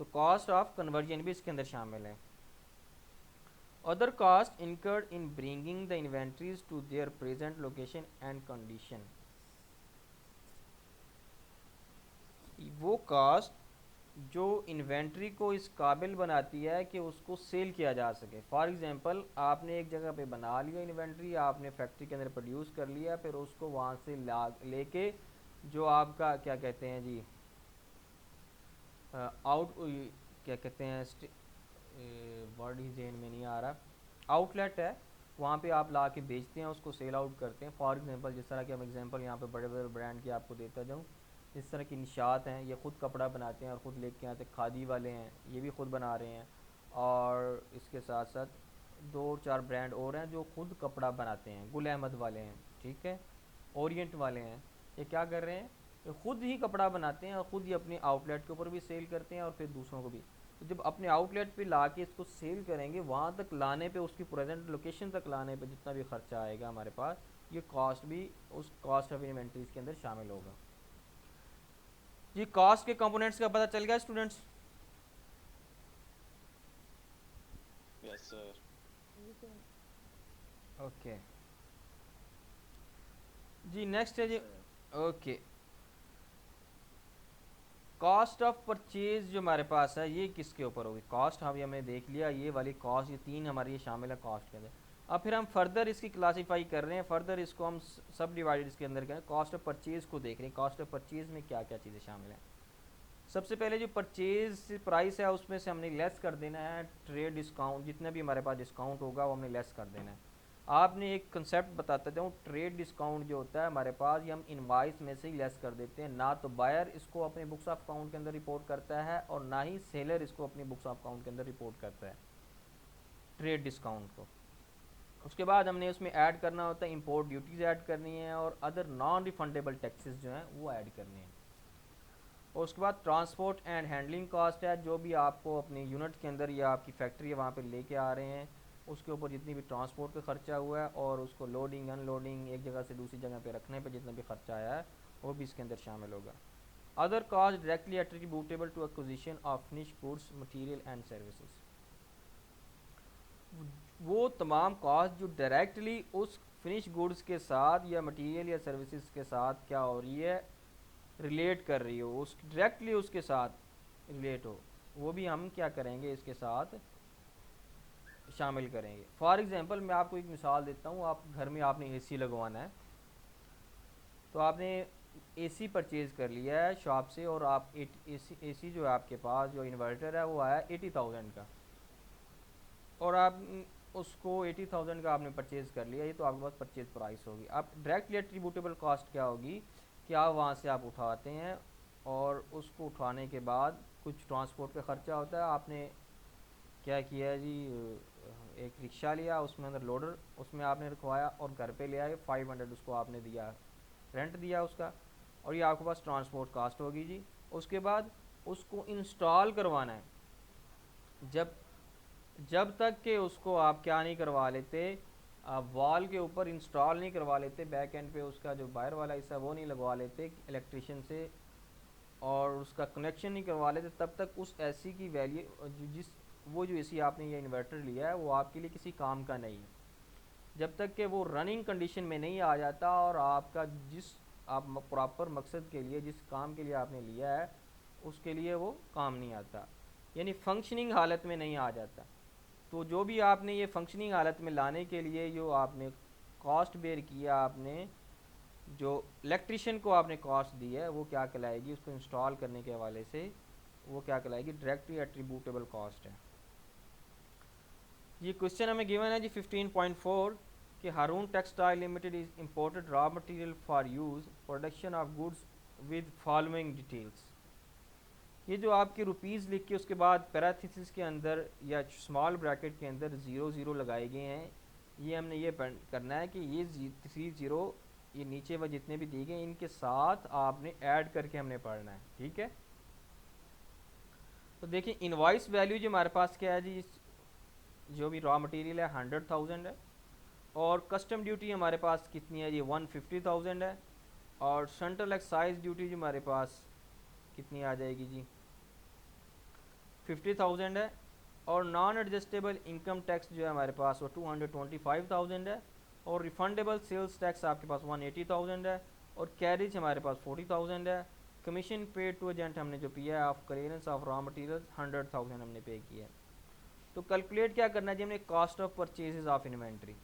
तो कॉस्ट ऑफ कन्वर्जन भी इसके अंदर शामिल है। Other cost incurred in bringing the inventories to their present location and condition, वो कास्ट जो इन्वेंट्री को इस काबिल बनाती है कि उसको सेल किया जा सके। फॉर एग्जांपल, आपने एक जगह पे बना लिया इन्वेंट्री, आपने फैक्ट्री के अंदर प्रोड्यूस कर लिया, फिर उसको वहाँ से ला लेके जो आपका क्या कहते हैं जी, आउट क्या कहते हैं, वर्ड ही जेन में नहीं आ रहा, आउटलेट है, वहाँ पे आप ला के बेचते हैं, उसको सेल आउट करते हैं। फॉर एग्जांपल, जिस तरह के हम एग्जांपल यहाँ पे बड़े बड़े ब्रांड की आपको देता जाऊँ, इस तरह की निशात हैं, ये ख़ुद कपड़ा बनाते हैं और ख़ुद लेके आते हैं। खादी वाले हैं, ये भी ख़ुद बना रहे हैं, और इसके साथ साथ दो चार ब्रांड और हैं जो ख़ुद कपड़ा बनाते हैं। गुल अहमद वाले हैं, ठीक है, ओरिएंट वाले हैं, ये क्या कर रहे हैं, ये ख़ुद ही कपड़ा बनाते हैं और ख़ुद ही अपने आउटलेट के ऊपर भी सेल करते हैं और फिर दूसरों को भी। तो जब अपने आउटलेट पे ला के इसको सेल करेंगे, वहाँ तक लाने पे, उसकी प्रेजेंट लोकेशन तक लाने पे जितना भी खर्चा आएगा हमारे पास, ये कॉस्ट भी उस कॉस्ट ऑफ इन्वेंट्रीज के अंदर शामिल होगा। ये कॉस्ट के कंपोनेंट्स का पता चल गया स्टूडेंट्स? Yes, sir. ओके जी, नेक्स्ट है जी। Sir. Okay, cost of purchase जो हमारे पास है ये किसके ऊपर होगी, कॉस्ट हमने देख लिया, ये वाली कॉस्ट, ये तीन हमारी ये शामिल है कॉस्ट के अंदर। अब फिर हम फर्दर इसकी क्लासीफाई कर रहे हैं, फर्दर इसको हम सब डिवाइडेड इसके अंदर करें, कॉस्ट ऑफ परचेज को देख रहे हैं, कॉस्ट ऑफ परचेज में क्या क्या चीज़ें शामिल हैं। सबसे पहले जो परचेज प्राइस है उसमें से हमने लेस कर देना है ट्रेड डिस्काउंट, जितना भी हमारे पास डिस्काउंट होगा वो हमने लेस कर देना है। आपने एक कंसेप्ट बताता जाऊँ, ट्रेड डिस्काउंट जो होता है हमारे पास ये हम इनवाइस में से ही लेस कर देते हैं, ना तो बायर इसको अपने बुक्स ऑफ अकाउंट के अंदर रिपोर्ट करता है और ना ही सेलर इसको अपनी बुक्स ऑफ अकाउंट के अंदर रिपोर्ट करता है ट्रेड डिस्काउंट को। उसके बाद हमने उसमें ऐड करना होता है, इंपोर्ट ड्यूटीज़ ऐड करनी है और अदर नॉन रिफंडेबल टैक्सेस जो हैं वो ऐड करने हैं। और उसके बाद ट्रांसपोर्ट एंड हैंडलिंग कॉस्ट है, जो भी आपको अपनी यूनिट के अंदर या आपकी फैक्ट्री है वहाँ पे लेके आ रहे हैं उसके ऊपर जितनी भी ट्रांसपोर्ट का खर्चा हुआ है और उसको लोडिंग अनलोडिंग एक जगह से दूसरी जगह पे रखने पे जितना भी खर्चा आया है वो भी इसके अंदर शामिल होगा। Other cost directly attributable to acquisition of finish goods material and services, वो तमाम कॉस्ट जो डायरेक्टली उस फिनिश गुड्स के साथ या मटेरियल या सर्विसेज के साथ क्या हो रही है, रिलेट कर रही हो, उस डायरेक्टली उसके साथ रिलेट हो, वो भी हम क्या करेंगे इसके साथ शामिल करेंगे। फॉर एग्जांपल मैं आपको एक मिसाल देता हूँ, आप घर में आपने एसी लगवाना है, तो आपने एसी परचेज़ कर लिया है शॉप से और आप एसी जो है आपके पास जो इन्वर्टर है वो आया 80,000 का और आप उसको 80,000 का आपने परचेज़ कर लिया, ये तो आपके पास परचेज प्राइस होगी। अब डायरेक्टली एट्रीब्यूटेबल कॉस्ट क्या होगी कि आप वहाँ से आप उठाते हैं और उसको उठाने के बाद कुछ ट्रांसपोर्ट का ख़र्चा होता है, आपने क्या किया जी, एक रिक्शा लिया उसमें अंदर लोडर उसमें आपने रखवाया और घर पे ले आए, 500 उसको आपने दिया, रेंट दिया उसका, और ये आपके पास ट्रांसपोर्ट कास्ट होगी जी। उसके बाद उसको इंस्टॉल करवाना है, जब जब तक कि उसको आप क्या नहीं करवा लेते, आप वॉल के ऊपर इंस्टॉल नहीं करवा लेते, बैक एंड पे उसका जो बाहर वाला हिस्सा वो नहीं लगवा लेते इलेक्ट्रिशियन से और उसका कनेक्शन नहीं करवा लेते, तब तक उस एसी की वैल्यू जिस वो जो एसी आपने ये इन्वर्टर लिया है वो आपके लिए किसी काम का नहीं है, जब तक कि वो रनिंग कंडीशन में नहीं आ जाता और आपका जिस आप प्रॉपर मकसद के लिए जिस काम के लिए आपने लिया है उसके लिए वो काम नहीं आता, यानी फंक्शनिंग हालत में नहीं आ जाता। तो जो भी आपने ये फंक्शनिंग हालत में लाने के लिए जो आपने कॉस्ट बेयर किया, आपने जो इलेक्ट्रिशियन को आपने कॉस्ट दी है वो क्या कहलाएगी, उसको इंस्टॉल करने के हवाले से वो क्या कहलाएगी, डायरेक्टली एट्रीब्यूटेबल कॉस्ट है। ये क्वेश्चन हमें गिवन है जी 15.4 कि Haroon textile limited is imported raw material for use production of goods with following details. ये जो आपके रुपीज़ लिख के उसके बाद पैराथीसिस के अंदर या स्मॉल ब्रैकेट के अंदर 0 लगाए गए हैं, ये हमने ये करना है कि ये 3 0 ये नीचे वह जितने भी दिए गए इनके साथ आपने ऐड करके हमने पढ़ना है, ठीक है। तो देखिए इनवॉइस वैल्यू जो हमारे पास क्या है जी, जो भी रॉ मटेरियल है 100,000 है और कस्टम ड्यूटी हमारे पास कितनी है, ये 150,000 है और सेंट्रल एक्साइज ड्यूटी जो हमारे पास कितनी आ जाएगी जी 50,000 है और नॉन एडजस्टेबल इनकम टैक्स जो है हमारे पास वो 225,000 है और रिफंडेबल सेल्स टैक्स आपके पास 180,000 है और कैरेज हमारे पास 40,000 है। कमीशन पेड टू एजेंट हमने जो पिया है of clearance of raw material 100,000 हमने पे किया है। तो कैलकुलेट क्या करना है जी हमने, cost of purchases of inventory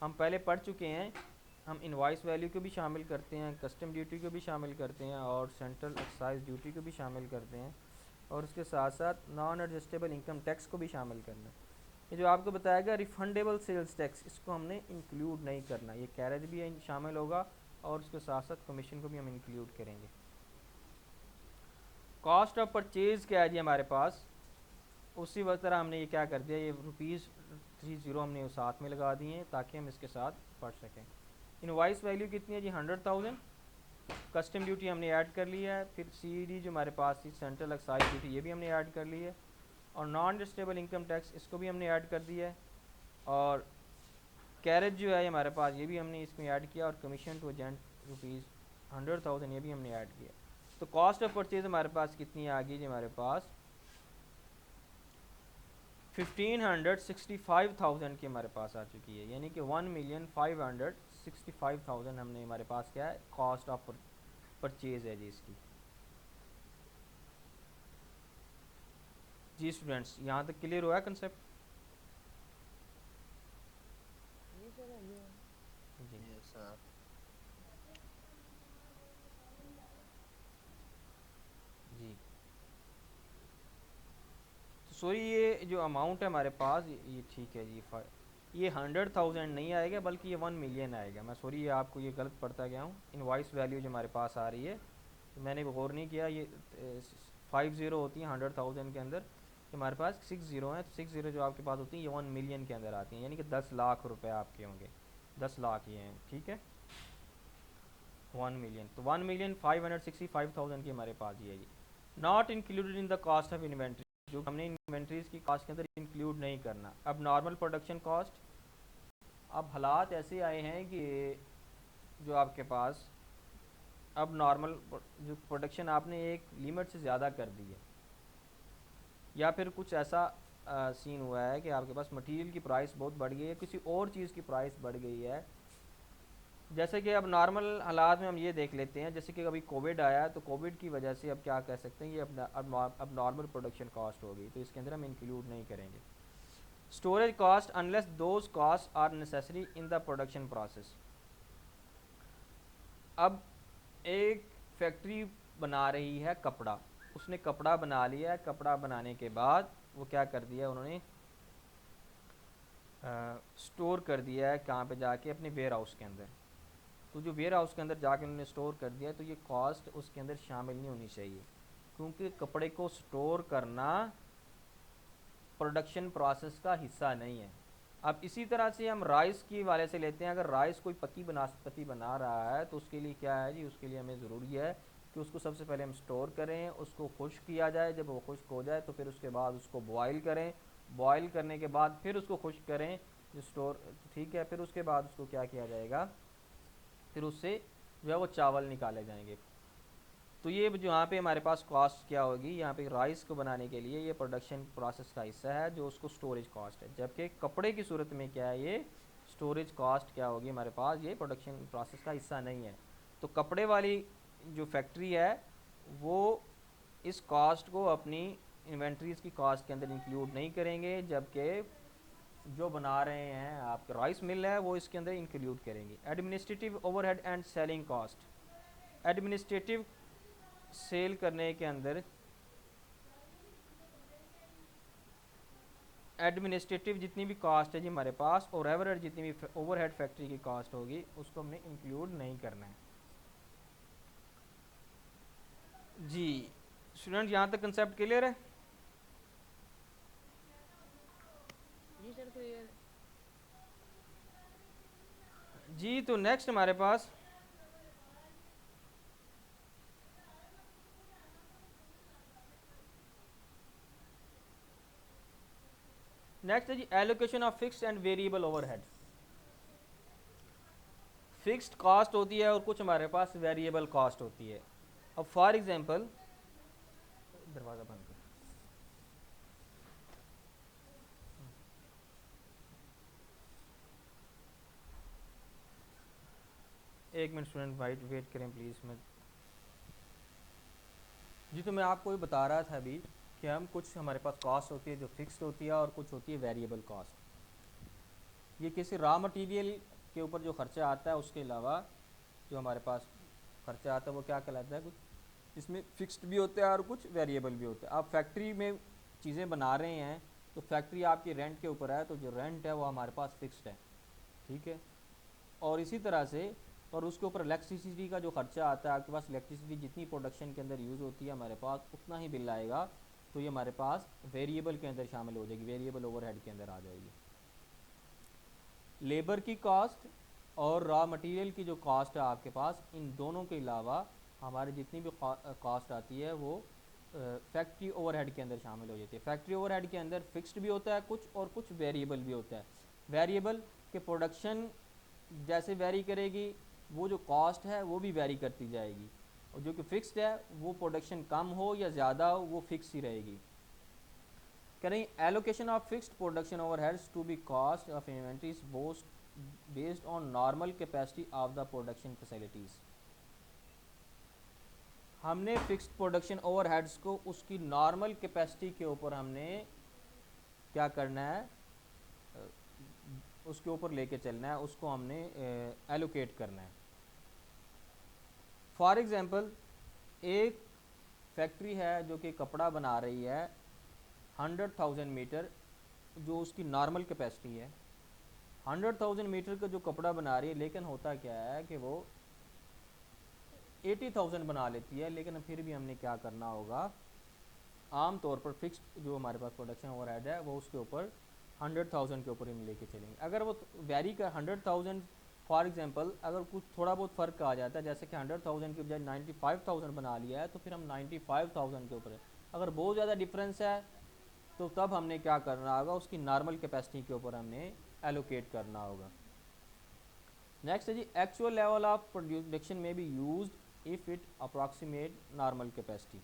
हम पहले पढ़ चुके हैं, हम इनवॉइस वैल्यू को भी शामिल करते हैं, कस्टम ड्यूटी को भी शामिल करते हैं और सेंट्रल एक्साइज ड्यूटी को भी शामिल करते हैं और उसके साथ साथ नॉन एडजस्टेबल इनकम टैक्स को भी शामिल करना है। ये जो आपको बताया गया रिफंडेबल सेल्स टैक्स, इसको हमने इंक्लूड नहीं करना, ये कैरेज भी शामिल होगा और उसके साथ साथ कमीशन को भी हम इंक्लूड करेंगे। कॉस्ट ऑफ परचेज क्या है जी हमारे पास, उसी वक्त तरह हमने ये क्या कर दिया, ये ₹30 हमने साथ में लगा दिए हैं ताकि हम इसके साथ पढ़ सकें। इनवॉइस वैल्यू कितनी है जी 100,000, कस्टम ड्यूटी हमने ऐड कर लिया है, फिर सीडी जो हमारे पास थी सेंट्रल एक्साइज ड्यूटी ये भी हमने ऐड कर ली है और नॉन एडजस्टेबल इनकम टैक्स इसको भी हमने ऐड कर दिया है और कैरेज जो है हमारे पास ये भी हमने इसमें ऐड किया और कमीशन टू एजेंट ₹100,000 ये भी हमने ऐड किया। तो कॉस्ट ऑफ परचेज हमारे पास कितनी आ गई जी, हमारे पास 1565,000 की हमारे पास आ चुकी है, यानी कि 1,565,000 हमने हमारे पास क्या है कॉस्ट ऑफ परचेज है जी इसकी। जी स्टूडेंट्स, यहाँ तक क्लियर हुआ है कंसेप्ट? जी Yes, sir. जी। तो सॉरी, ये जो अमाउंट है हमारे पास ये ठीक है जी, ये 100,000 नहीं आएगा बल्कि ये 1 मिलियन आएगा। मैं सॉरी, ये आपको ये गलत पढ़ता गया हूँ। इनवॉइस वैल्यू जो हमारे पास आ रही है, तो मैंने गौर नहीं किया, ये 50 होती हैं 100,000 के अंदर, कि हमारे पास 60 हैं, तो 60 जो आपके पास होती हैं ये 1 मिलियन के अंदर आती हैं, यानी कि 10 लाख रुपए आपके होंगे। 10 लाख ये हैं, ठीक है। 1 मिलियन, तो 1,565,000 की हमारे पास ये है जी। Not included in the cost of inventory, जो हमने इन्वेंट्रीज की कॉस्ट के अंदर इंक्लूड नहीं करना। अब नॉर्मल प्रोडक्शन कॉस्ट, अब हालात ऐसे आए हैं कि जो आपके पास अब नॉर्मल जो प्रोडक्शन आपने एक लिमिट से ज़्यादा कर दी है, या फिर कुछ ऐसा सीन हुआ है कि आपके पास मटेरियल की प्राइस बहुत बढ़ गई है, किसी और चीज़ की प्राइस बढ़ गई है। जैसे कि अब नॉर्मल हालात में हम ये देख लेते हैं, जैसे कि अभी कोविड आया, तो कोविड की वजह से अब क्या कह सकते हैं, ये अब नॉर्मल प्रोडक्शन कॉस्ट होगी, तो इसके अंदर हम इंक्लूड नहीं करेंगे। Storage cost unless those cost are necessary in the production process. अब एक फैक्ट्री बना रही है कपड़ा, उसने कपड़ा बना लिया है, कपड़ा बनाने के बाद वो क्या कर दिया उन्होंने, स्टोर कर दिया है कहाँ पे जाके, अपने वेयर हाउस के अंदर। तो जो वेयर हाउस के अंदर जाके उन्होंने स्टोर कर दिया, तो ये कॉस्ट उसके अंदर शामिल नहीं होनी चाहिए, क्योंकि कपड़े को स्टोर करना प्रोडक्शन प्रोसेस का हिस्सा नहीं है। अब इसी तरह से हम राइस की वाले से लेते हैं, अगर राइस कोई पत्ती बना रहा है, तो उसके लिए क्या है जी, उसके लिए हमें ज़रूरी है कि उसको सबसे पहले हम स्टोर करें, उसको खुश्क किया जाए, जब वो खुश्क हो जाए तो फिर उसके बाद उसको बॉयल करें, बॉयल करने के बाद फिर उसको खुश्क करें जो स्टोर, ठीक है, फिर उसके बाद उसको क्या किया जाएगा, फिर उससे जो है वो चावल निकाले जाएंगे। तो ये जो यहाँ पे हमारे पास कॉस्ट क्या होगी, यहाँ पे राइस को बनाने के लिए ये प्रोडक्शन प्रोसेस का हिस्सा है, जो उसको स्टोरेज कॉस्ट है। जबकि कपड़े की सूरत में क्या है, ये स्टोरेज कॉस्ट क्या होगी हमारे पास, ये प्रोडक्शन प्रोसेस का हिस्सा नहीं है। तो कपड़े वाली जो फैक्ट्री है वो इस कॉस्ट को अपनी इन्वेंट्रीज की कॉस्ट के अंदर इंक्लूड नहीं करेंगे, जबकि जो बना रहे हैं आपके राइस मिल है वो इसके अंदर इंक्लूड करेंगे। Administrative overhead and selling cost, administrative sale करने के अंदर एडमिनिस्ट्रेटिव जितनी भी कॉस्ट है जी हमारे पास, और ओवरहेड जितनी भी ओवरहेड फैक्ट्री की कॉस्ट होगी, उसको हमने इंक्लूड नहीं करना है जी। स्टूडेंट, यहाँ तक कंसेप्ट क्लियर है? जी सर, क्लियर। जी, तो नेक्स्ट हमारे पास नेक्स्ट है जी allocation of fixed and variable overhead. Fixed cost होती है और कुछ हमारे पास वेरिएबल कॉस्ट होती है। अब फॉर एग्जांपल, दरवाज़ा बंद कर, एक मिनट स्टूडेंट वेट करें प्लीज़। मैं जी, तो मैं आपको ये बता रहा था अभी कि हम कुछ हमारे पास कॉस्ट होती है जो फिक्स्ड होती है और कुछ होती है वेरिएबल कॉस्ट। ये किसी रॉ मटेरियल के ऊपर जो खर्चा आता है उसके अलावा जो हमारे पास खर्चा आता है वो क्या कहलाता है, कुछ इसमें फिक्स्ड भी होता है और कुछ वेरिएबल भी होता है। आप फैक्ट्री में चीज़ें बना रहे हैं तो फैक्ट्री आपकी रेंट के ऊपर है, तो जो रेंट है वो हमारे पास फिक्स्ड है, ठीक है। और इसी तरह से और उसके ऊपर इलेक्ट्रिसिटी का जो खर्चा आता है, आपके पास इलेक्ट्रिसिटी जितनी प्रोडक्शन के अंदर यूज़ होती है हमारे पास उतना ही बिल आएगा, तो ये हमारे पास वेरिएबल के अंदर शामिल हो जाएगी, वेरिएबल ओवरहेड के अंदर आ जाएगी। लेबर की कॉस्ट और रॉ मटेरियल की जो कॉस्ट है आपके पास, इन दोनों के अलावा हमारी जितनी भी कॉस्ट आती है वो फैक्ट्री ओवरहेड के अंदर शामिल हो जाती है। फैक्ट्री ओवरहेड के अंदर फिक्स्ड भी होता है कुछ और कुछ वेरिएबल भी होता है। वेरिएबल के प्रोडक्शन जैसे वेरी करेगी, वो जो कॉस्ट है वो भी वेरी करती जाएगी, और जो कि फिक्स्ड है वो प्रोडक्शन कम हो या ज़्यादा हो वो फिक्स ही रहेगी। कह रही allocation of fixed production overheads to be cost of inventories based on normal capacity of the production facilities. हमने फिक्स्ड प्रोडक्शन ओवरहेड्स को उसकी नॉर्मल कैपेसिटी के ऊपर हमने क्या करना है, उसके ऊपर लेके चलना है, उसको हमने एलोकेट करना है। फॉर एग्ज़ाम्पल एक फैक्ट्री है जो कि कपड़ा बना रही है 100,000 मीटर, जो उसकी नॉर्मल कैपेसिटी है। 100,000 मीटर का जो कपड़ा बना रही है, लेकिन होता क्या है कि वो 80,000 बना लेती है, लेकिन फिर भी हमने क्या करना होगा, आम तौर पर फिक्स्ड जो हमारे पास प्रोडक्शन ओवरहेड है वो उसके ऊपर 100,000 के ऊपर हम लेके चलेंगे। अगर वो वेरी कर 100,000 फॉर एग्जांपल अगर कुछ थोड़ा बहुत फ़र्क आ जाता है, जैसे कि 100,000 के बजाय 95,000 बना लिया है, तो फिर हम 95,000 के ऊपर है। अगर बहुत ज़्यादा डिफरेंस है तो तब हमने क्या करना होगा, उसकी नॉर्मल कैपेसिटी के ऊपर हमने एलोकेट करना होगा। नेक्स्ट है जी, एक्चुअल लेवल ऑफ प्रोडक्शन में be used if it approximate normal capacity.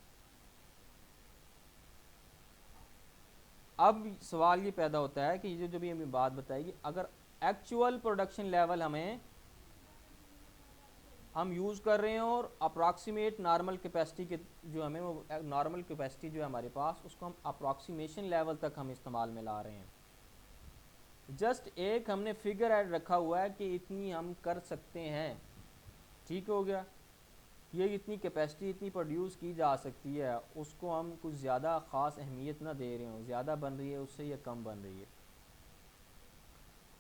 अब सवाल ये पैदा होता है कि ये जो भी हमें बात बताएगी, अगर एक्चुअल प्रोडक्शन लेवल हम यूज़ कर रहे हैं और अप्रॉक्सीमेट नॉर्मल कैपेसिटी के जो हमें वो नॉर्मल कैपेसिटी जो है हमारे पास, उसको हम अप्रॉक्सीमेशन लेवल तक हम इस्तेमाल में ला रहे हैं। जस्ट एक हमने फिगर ऐड रखा हुआ है कि इतनी हम कर सकते हैं, ठीक हो गया, ये इतनी कैपेसिटी इतनी प्रोड्यूस की जा सकती है, उसको हम कुछ ज़्यादा ख़ास अहमियत ना दे रहे हो, ज़्यादा बन रही है उससे या कम बन रही है,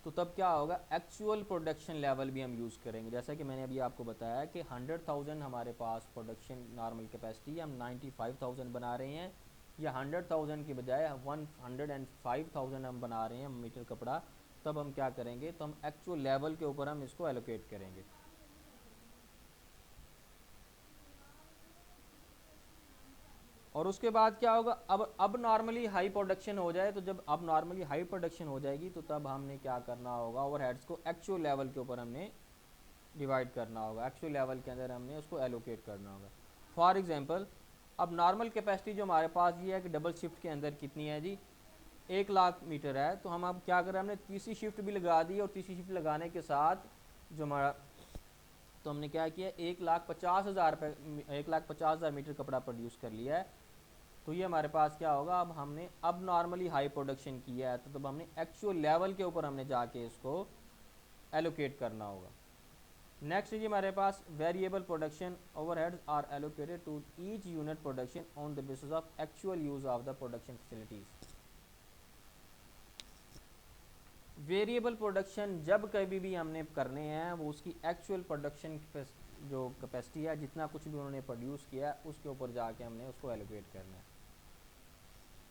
तो तब क्या होगा, एक्चुअल प्रोडक्शन लेवल भी हम यूज़ करेंगे। जैसा कि मैंने अभी आपको बताया कि 100,000 हमारे पास प्रोडक्शन नॉर्मल कैपेसिटी, हम 95,000 बना रहे हैं, या 100,000 के बजाय 105,000 हम बना रहे हैं मीटर कपड़ा, तब हम क्या करेंगे, तो हम एक्चुअल लेवल के ऊपर हम इसको एलोकेट करेंगे। और उसके बाद क्या होगा, अब नॉर्मली हाई प्रोडक्शन हो जाए, तो जब अब नॉर्मली हाई प्रोडक्शन हो जाएगी तो तब हमने क्या करना होगा, ओवरहेड्स को एक्चुअल लेवल के ऊपर हमने डिवाइड करना होगा, एक्चुअल लेवल के अंदर हमने उसको एलोकेट करना होगा। फॉर एग्जांपल अब नॉर्मल कैपेसिटी जो हमारे पास ये है कि डबल शिफ्ट के अंदर कितनी है जी, 1,00,000 मीटर है, तो हम अब क्या करें, हमने तीसरी शिफ्ट भी लगा दी, और तीसरी शिफ्ट लगाने के साथ जो हमारा, तो हमने क्या किया, 1,50,000 मीटर कपड़ा प्रोड्यूस कर लिया है। तो ये हमारे पास क्या होगा, अब हमने अब नॉर्मली हाई प्रोडक्शन किया है, तो तब हमने एक्चुअल लेवल के ऊपर हमने जाके इसको एलोकेट करना होगा। नेक्स्ट जी हमारे पास variable production overheads are allocated to each unit production on the basis of actual use of the production facilities. Variable production जब कभी भी हमने करने हैं, वो उसकी एक्चुअल प्रोडक्शन जो कैपेसिटी है, जितना कुछ भी उन्होंने प्रोड्यूस किया है, उसके ऊपर जाके हमने उसको एलोकेट करना है।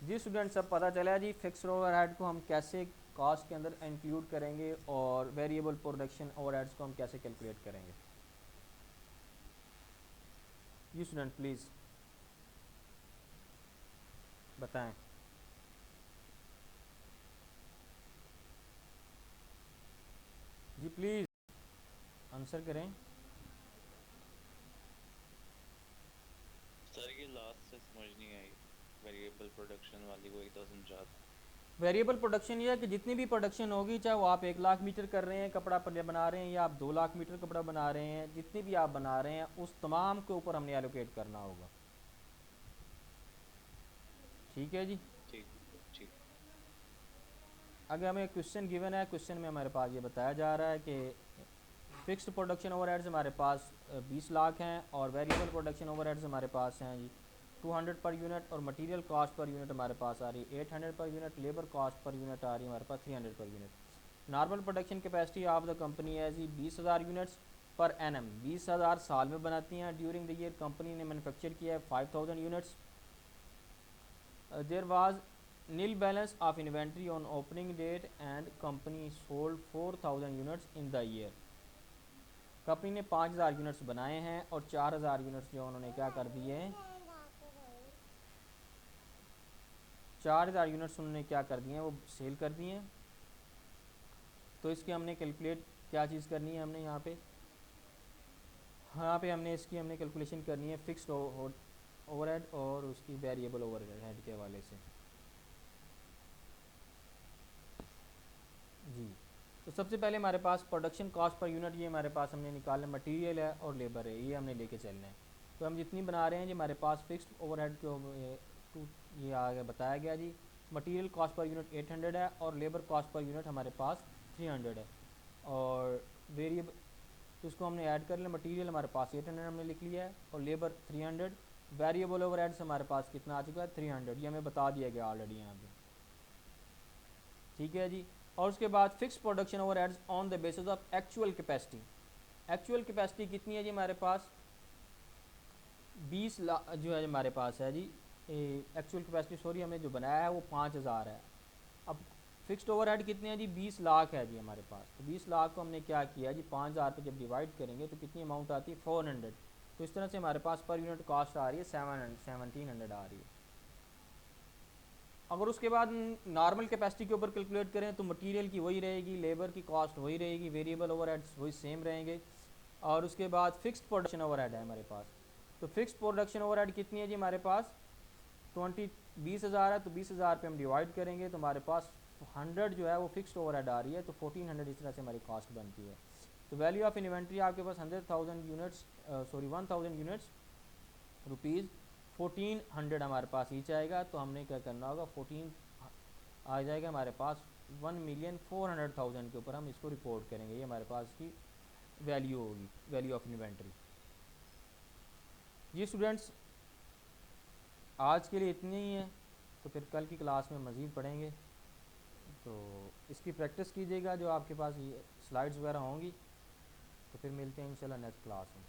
जी स्टूडेंट, सब पता चला जी फिक्स्ड ओवरहेड को हम कैसे कॉस्ट के अंदर इंक्लूड करेंगे और वेरिएबल प्रोडक्शन ओवरहेड्स को हम कैसे कैलकुलेट करेंगे। जी स्टूडेंट प्लीज़ बताएं। जी प्लीज़ आंसर करें। सर ये लास्ट से समझ नहीं आई, वेरिएबल प्रोडक्शन वाली को एक तो समझा था। वेरिएबल प्रोडक्शन ये है कि जितनी भी प्रोडक्शन होगी, चाहे वो आप 1,00,000 मीटर कर रहे हैं कपड़ा बना रहे हैं, या आप 2,00,000 मीटर कपड़ा बना रहे हैं, जितनी भी आप बना रहे हैं उस तमाम के ऊपर हमने एलोकेट करना होगा। ठीक है जी। ठीक ठीक। अगर हमें क्वेश्चन गिवन है, क्वेश्चन में हमारे पास ये बताया जा रहा है कि फिक्स्ड प्रोडक्शन ओवरहेड्स हमारे पास 20 लाख हैं, और वेरिएबल प्रोडक्शन ओवरहेड्स हमारे पास हैं जी 200 पर यूनिट, और मटेरियल कॉस्ट पर यूनिट हमारे पास आ रही है 800 per unit, labour cost per unit आ रही है हमारे पास 300 per unit. Normal production capacity of the company है जी 20,000 यूनिट्स पर एनम, 20,000 साल में बनाती हैं। ड्यूरिंग द ईयर कंपनी ने मैन्युफैक्चर किया है 5,000 units. There was nil balance of inventory on opening date and company sold 4,000 units in the year. Company ने 5,000 यूनिट्स बनाए हैं और 4,000 यूनिट्स जो उन्होंने क्या कर दिए हैं, 4,000 यूनिट्स उन्होंने क्या कर दिए हैं, वो सेल कर दिए हैं। तो इसकी हमने कैलकुलेट क्या चीज़ करनी है, हमने यहाँ पे हमने इसकी हमने कैलकुलेशन करनी है फिक्स्ड ओवरहेड और उसकी वेरिएबल ओवरहेड के हवाले से। जी तो सबसे पहले हमारे पास प्रोडक्शन कॉस्ट पर यूनिट, ये हमारे पास हमने निकालना, मटेरियल है और लेबर है, ये हमने लेके चलना है। तो हम जितनी बना रहे हैं जी हमारे पास फिक्स्ड ओवरहेड जो ये आगे बताया गया जी। मटेरियल कॉस्ट पर यूनिट 800 है और लेबर कॉस्ट पर यूनिट हमारे पास 300 है। और वेरिएबल तो इसको हमने ऐड कर लिया। मटेरियल हमारे पास 800 हमने लिख लिया है और लेबर 300। वेरिएबल ओवरहेड्स हमारे पास कितना आ चुका है 300, ये हमें बता दिया गया ऑलरेडी यहाँ पे, ठीक है जी। और उसके बाद fix production overheads on the basis of actual capacity. Actual capacity कितनी है जी हमारे पास 20 लाख जो है हमारे पास है जी। एक्चुअल कैपेसिटी सॉरी हमें जो बनाया है वो 5000 है। अब फिक्स्ड ओवरहेड कितने हैं जी 20 लाख है जी हमारे पास। तो 20 लाख को हमने क्या किया जी 5000 पे जब डिवाइड करेंगे तो कितनी अमाउंट आती है 400। तो इस तरह से हमारे पास पर यूनिट कॉस्ट आ रही है 1700 आ रही है। अगर उसके बाद नॉर्मल कैपेसिटी के ऊपर कैलकुलेट करें तो मटेरियल की वही रहेगी, लेबर की कॉस्ट वही रहेगी, वेरिएबल ओवरहेड्स वही सेम रहेंगे। और उसके बाद फिक्स्ड प्रोडक्शन ओवरहेड है हमारे पास। तो फिक्स्ड प्रोडक्शन ओवरहेड कितनी है जी हमारे पास 20,000 है। तो 20,000 पे हम डिवाइड करेंगे तो हमारे पास 100 जो है वो फिक्स्ड ओवरहेड आ रही है। तो 1400 इस तरह से हमारी कॉस्ट बनती है। तो वैल्यू ऑफ इन्वेंट्री आपके पास 100,000 यूनिट्स 1000 यूनिट्स रुपीज़ 1400 हमारे पास ईच आएगा। तो हमने क्या करना होगा 14 आ जाएगा हमारे पास 1,400,000 के ऊपर हम इसको रिपोर्ट करेंगे। ये हमारे पास की वैल्यू होगी, वैल्यू ऑफ इन्वेंट्री। ये स्टूडेंट्स आज के लिए इतनी ही है। तो फिर कल की क्लास में मज़ीद पढ़ेंगे। तो इसकी प्रैक्टिस कीजिएगा जो आपके पास ये स्लाइड्स वगैरह होंगी। तो फिर मिलते हैं इंशाल्लाह नेक्स्ट क्लास में।